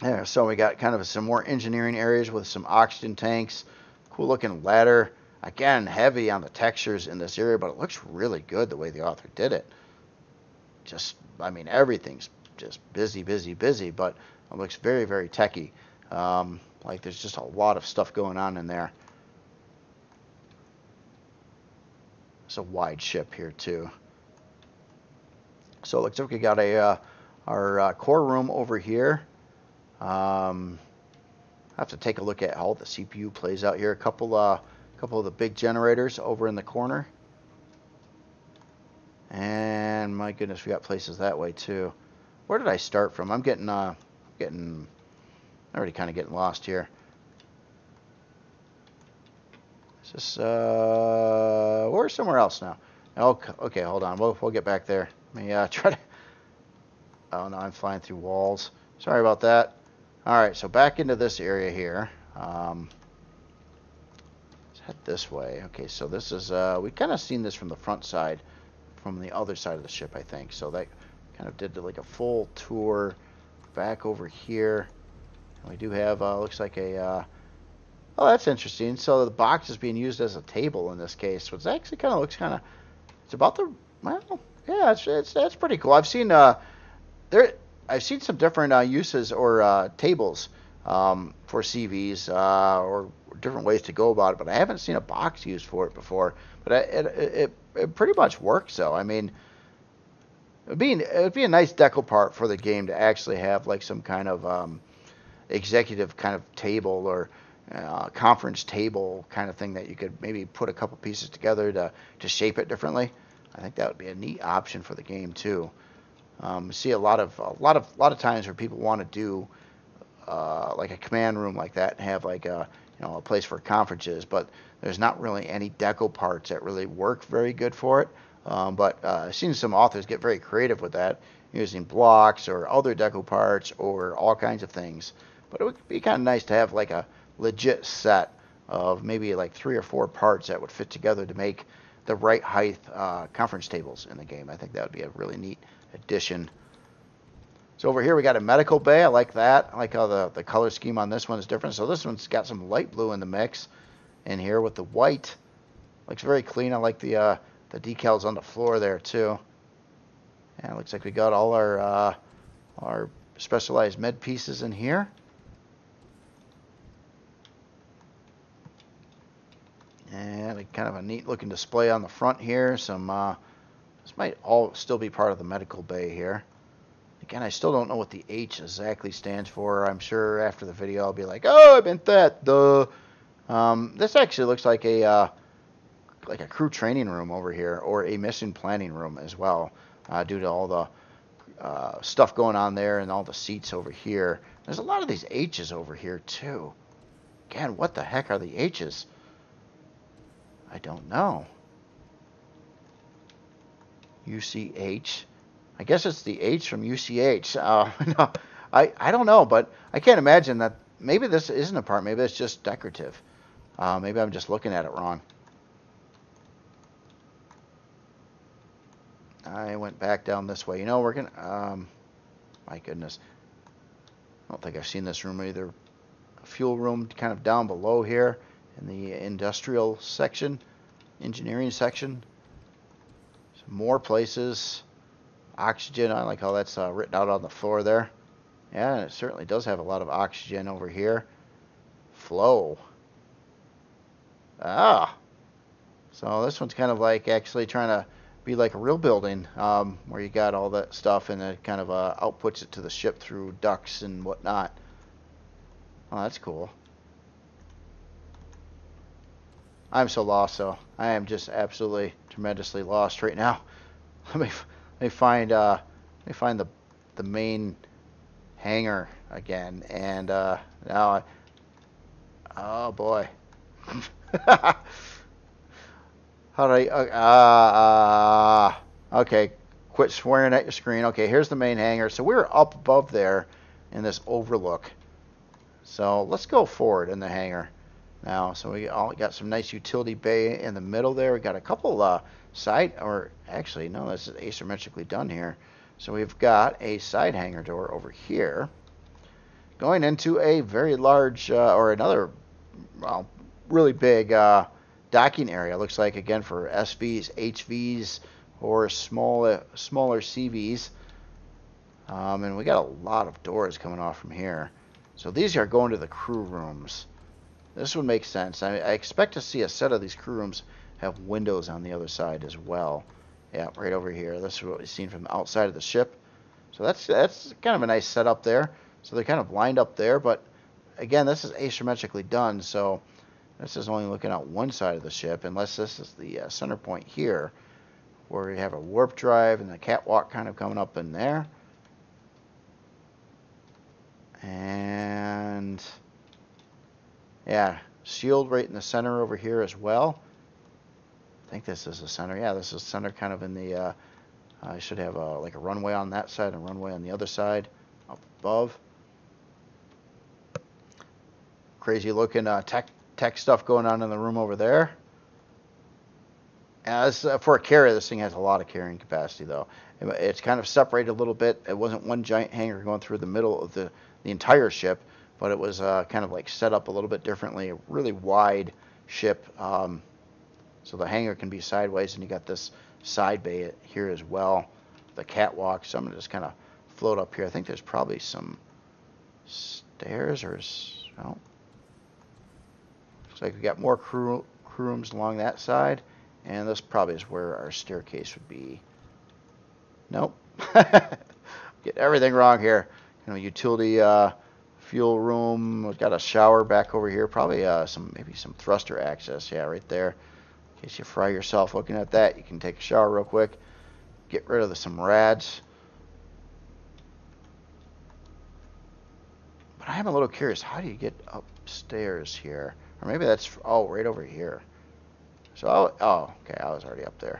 Yeah, so we got kind of some more engineering areas with some oxygen tanks. Cool looking ladder. Again, heavy on the textures in this area, but it looks really good the way the author did it. I mean, everything's just busy, but it looks very, very techy. Like there's just a lot of stuff going on in there. It's a wide ship here too. So it looks like we got our core room over here. I have to take a look at how the CPU plays out here. A couple couple of the big generators over in the corner. And my goodness, we got places that way too. Where did I start from? I'm already kind of getting lost here. Is this, we're somewhere else now. Okay, hold on. We'll get back there. Let me try to. Oh no, I'm flying through walls. Sorry about that. All right, so back into this area here. Let's head this way. Okay, so this is we kind of seen this from the front side, from the other side of the ship, I think. So that kind of did like a full tour back over here. And we do have looks like a. Oh, that's interesting. So the box is being used as a table in this case, which actually kind of looks kind of. It's about the. Well, yeah, that's pretty cool. I've seen I've seen some different uses or tables for CVs or different ways to go about it, but I haven't seen a box used for it before. But it pretty much works though. I mean, it'd be a nice deco part for the game to actually have like some kind of executive kind of table or conference table kind of thing that you could maybe put a couple pieces together to shape it differently. I think that would be a neat option for the game too. See a lot of times where people want to do like a command room like that and have like a place for conferences, but there's not really any deco parts that really work very good for it. But I've seen some authors get very creative with that, using blocks or other deco parts or all kinds of things. But it would be kind of nice to have like a legit set of maybe like 3 or 4 parts that would fit together to make the right height conference tables in the game. I think that would be a really neat addition. So over here we got a medical bay. I like that. I like how the color scheme on this one is different. So this one's got some light blue in the mix in here with the white. Looks very clean. I like the decals on the floor there too. And it looks like we got all our specialized med pieces in here. And kind of a neat looking display on the front here. Some this might all still be part of the medical bay here. Again, I still don't know what the H exactly stands for. I'm sure after the video I'll be like, oh, I meant that. Duh. This actually looks like a crew training room over here, or a mission planning room as well, due to all the stuff going on there and all the seats over here. There's a lot of these H's over here too. Again, what the heck are the H's? I don't know. UCH. I guess it's the H from UCH. No, I don't know, but I can't imagine that. Maybe this isn't a part. Maybe it's just decorative. Maybe I'm just looking at it wrong. I went back down this way. You know, we're gonna. My goodness. I don't think I've seen this room either. A fuel room kind of down below here in the industrial section, engineering section. Some more places. Oxygen. I like how that's written out on the floor there. Yeah, and it certainly does have a lot of oxygen over here. Flow. Ah. So this one's kind of like actually trying to be like a real building, where you got all that stuff and it kind of outputs it to the ship through ducts and whatnot. Oh, that's cool. I'm so lost, so I am just absolutely tremendously lost right now. Let me find the main hangar again, and now oh boy. How do I okay, quit swearing at your screen. Okay, here's the main hangar. So we're up above there in this overlook. So let's go forward in the hangar now. So we all got some nice utility bay in the middle there. We got a couple side, or actually no, this is asymmetrically done here. So we've got a side hangar door over here going into a very large or another, well, really big docking area. Looks like, again, for SVs, HVs, or smaller CVs. And we got a lot of doors coming off from here. So these are going to the crew rooms. This would make sense. I expect to see a set of these crew rooms have windows on the other side as well. Yeah, right over here. This is what we've seen from the outside of the ship. So that's kind of a nice setup there. So they're kind of lined up there, but again, this is asymmetrically done. So This is only looking out one side of the ship, unless this is the center point here, where we have a warp drive and the catwalk kind of coming up in there. And yeah, shield right in the center over here as well. I think this is the center. Yeah, this is center kind of in the, I should have like a runway on that side and a runway on the other side up above. Crazy looking tech stuff going on in the room over there. As for a carrier, this thing has a lot of carrying capacity, though. It's kind of separated a little bit. It wasn't one giant hangar going through the middle of the entire ship, but it was kind of like set up a little bit differently. A really wide ship, so the hangar can be sideways, and you got this side bay here as well. The catwalk. So I'm gonna just kind of float up here. I think there's probably some stairs or no. Looks like we got more crew rooms along that side. And this probably is where our staircase would be. Nope. Get everything wrong here. You know, utility fuel room. We've got a shower back over here. Probably maybe some thruster access. Yeah, right there. In case you fry yourself looking at that, you can take a shower real quick. Get rid of some rads. But I am a little curious. How do you get upstairs here? Or maybe that's right over here. So, okay, I was already up there.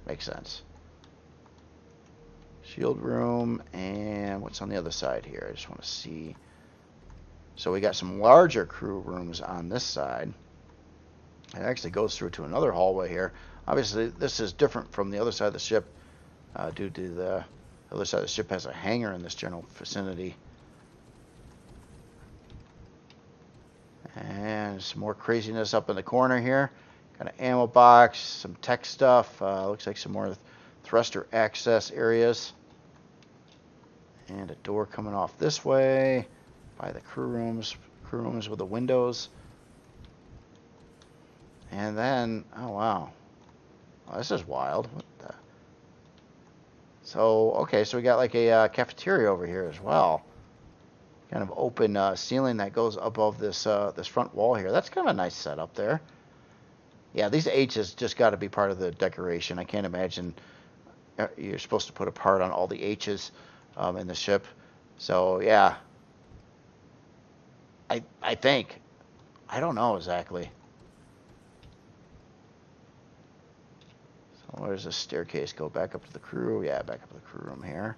Makes sense. Shield room, and what's on the other side here? I just want to see. So we got some larger crew rooms on this side. It actually goes through to another hallway here. Obviously, this is different from the other side of the ship due to the other side of the ship has a hangar in this general vicinity. And some more craziness up in the corner here. Got an ammo box, some tech stuff. Looks like some more thruster access areas. And a door coming off this way by the crew rooms with the windows. And then, oh wow. Well, this is wild. What the? So, okay, so we got like a cafeteria over here as well. Kind of open ceiling that goes above this this front wall here. That's kind of a nice setup there. Yeah, these H's just got to be part of the decoration. I can't imagine you're supposed to put a part on all the H's in the ship. So, yeah. I think. I don't know exactly. So, where does this staircase go? Back up to the crew? Yeah, back up to the crew room here.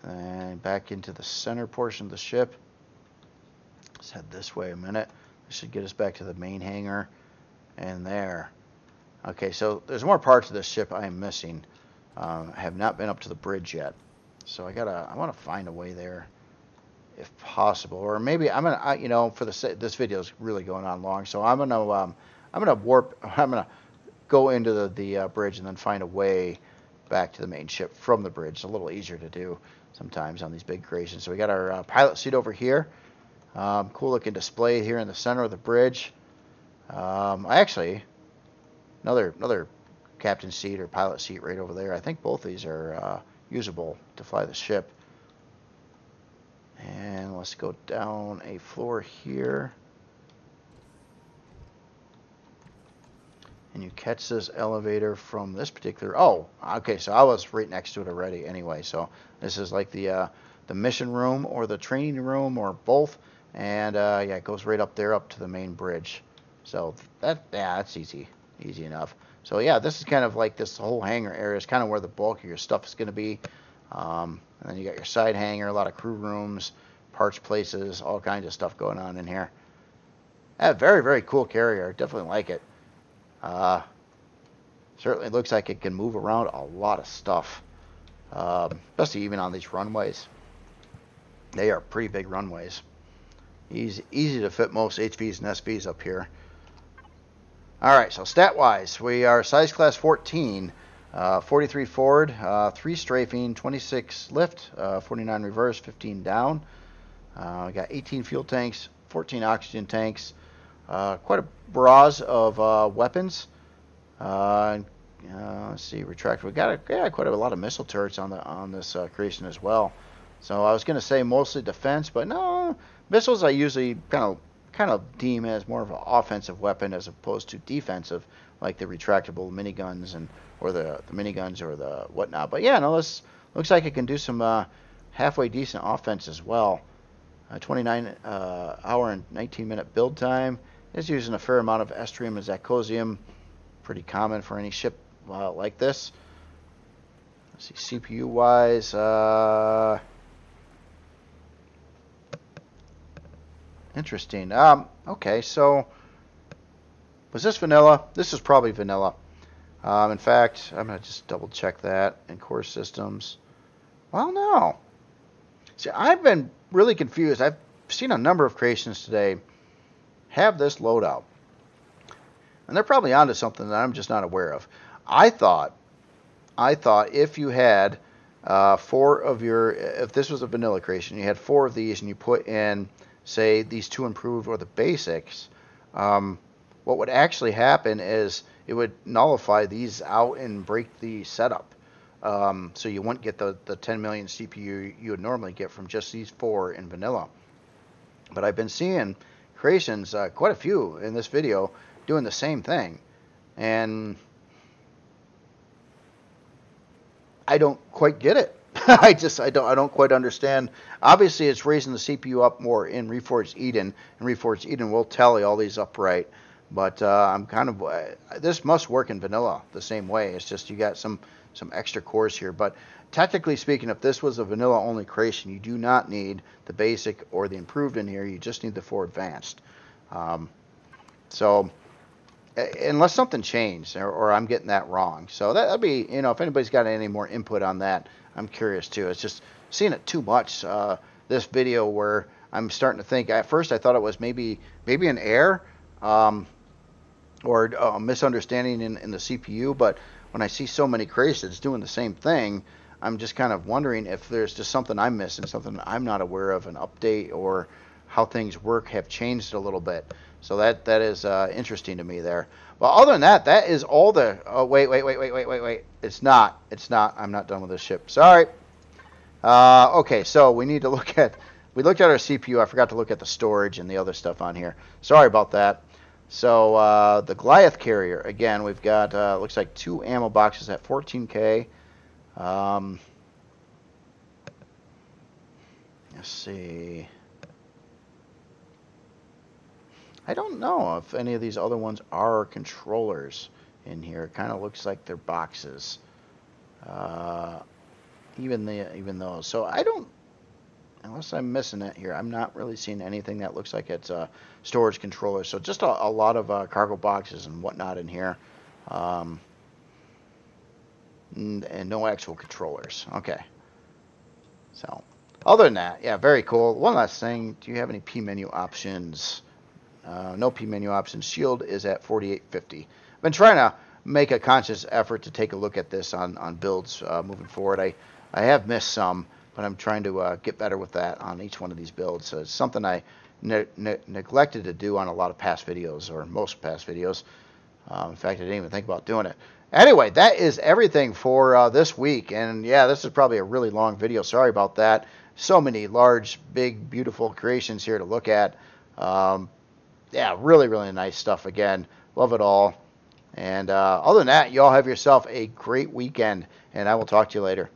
And back into the center portion of the ship. Let's head this way a minute. This should get us back to the main hangar. And there. Okay, so there's more parts of this ship I am missing. I have not been up to the bridge yet. So I want to find a way there if possible. Or maybe I'm going to, you know, for this video is really going on long. So I'm going to go into the bridge and then find a way back to the main ship from the bridge. It's a little easier to do sometimes on these big creations. So we got our pilot seat over here. Cool looking display here in the center of the bridge. Actually, another captain seat or pilot seat right over there. I think both of these are usable to fly the ship. And let's go down a floor here. And you catch this elevator from this particular... Oh, okay, so I was right next to it already anyway. So this is like the mission room or the training room or both. And yeah, it goes right up there up to the main bridge. So that's easy enough. So yeah, this is kind of like this whole hangar area is kind of where the bulk of your stuff is going to be. And then you got your side hangar, a lot of crew rooms, parts places, all kinds of stuff going on in here. Very, very cool carrier. Definitely like it. Certainly looks like it can move around a lot of stuff, especially even on these runways. They are pretty big runways. Easy to fit most HVs and SVs up here. Alright, so stat-wise, we are size class 14, 43 forward, 3 strafing, 26 lift, 49 reverse, 15 down. We got 18 fuel tanks, 14 oxygen tanks, quite a barrage of weapons. Let's see, retractor. We got quite a lot of missile turrets on this creation as well. So I was going to say mostly defense, but no, missiles I usually kind of kind of deem as more of an offensive weapon as opposed to defensive, like the retractable miniguns or the miniguns or the whatnot. But yeah, no, this looks like it can do some halfway decent offense as well. 29 hour and 19-minute build time. It's using a fair amount of estrium and zacosium, pretty common for any ship like this. Let's see, CPU wise, interesting. Okay, so was this vanilla? This is probably vanilla. In fact, I'm gonna just double check that in core systems. Well, no. See, I've been really confused. I've seen a number of creations today have this loadout, and they're probably onto something that I'm just not aware of. I thought if you had if this was a vanilla creation, you had 4 of these, and you put in, say, these 2 improved or the basics, what would actually happen is it would nullify these out and break the setup. So you wouldn't get the 10 million CPU you would normally get from just these 4 in vanilla. But I've been seeing creations, quite a few in this video, doing the same thing. And I don't quite get it. I don't quite understand. Obviously, it's raising the CPU up more in Reforged Eden, and Reforged Eden will tally all these up right. But I'm kind of this must work in vanilla the same way. It's just you got some extra cores here. But technically speaking, if this was a vanilla only creation, you do not need the basic or the improved in here. You just need the 4 advanced. So unless something changed or I'm getting that wrong. So that'd be, if anybody's got any more input on that, I'm curious too. It's just seeing it too much this video where I'm starting to think. At first I thought it was maybe an error or a misunderstanding in the CPU, but when I see so many creations doing the same thing, I'm just kind of wondering if there's just something I'm missing, something I'm not aware of, an update or how things work have changed a little bit. So that is interesting to me there. Well, other than that, that is all the. Oh, wait. It's not. I'm not done with this ship. Sorry. Okay, so we need to look at. We looked at our CPU. I forgot to look at the storage and the other stuff on here. Sorry about that. So the Goliath carrier, again, we've got looks like 2 ammo boxes at 14K. Let's see. I don't know if any of these other ones are controllers in here. It kind of looks like they're boxes. Even those. So I don't, unless I'm missing it here, I'm not really seeing anything that looks like it's a storage controller. So just a lot of cargo boxes and whatnot in here. And no actual controllers. Okay. So other than that, yeah, very cool. One last thing. Do you have any P menu options? No P menu options. Shield is at 4850. I've been trying to make a conscious effort to take a look at this on builds moving forward. I have missed some, but I'm trying to get better with that on each one of these builds. So it's something I neglected to do on a lot of past videos, or most past videos. In fact, I didn't even think about doing it. Anyway, that is everything for this week. And yeah, this is probably a really long video. Sorry about that. So many large, big, beautiful creations here to look at. Yeah, really, really nice stuff again. Love it all. And other than that, you all have yourself a great weekend, and I will talk to you later.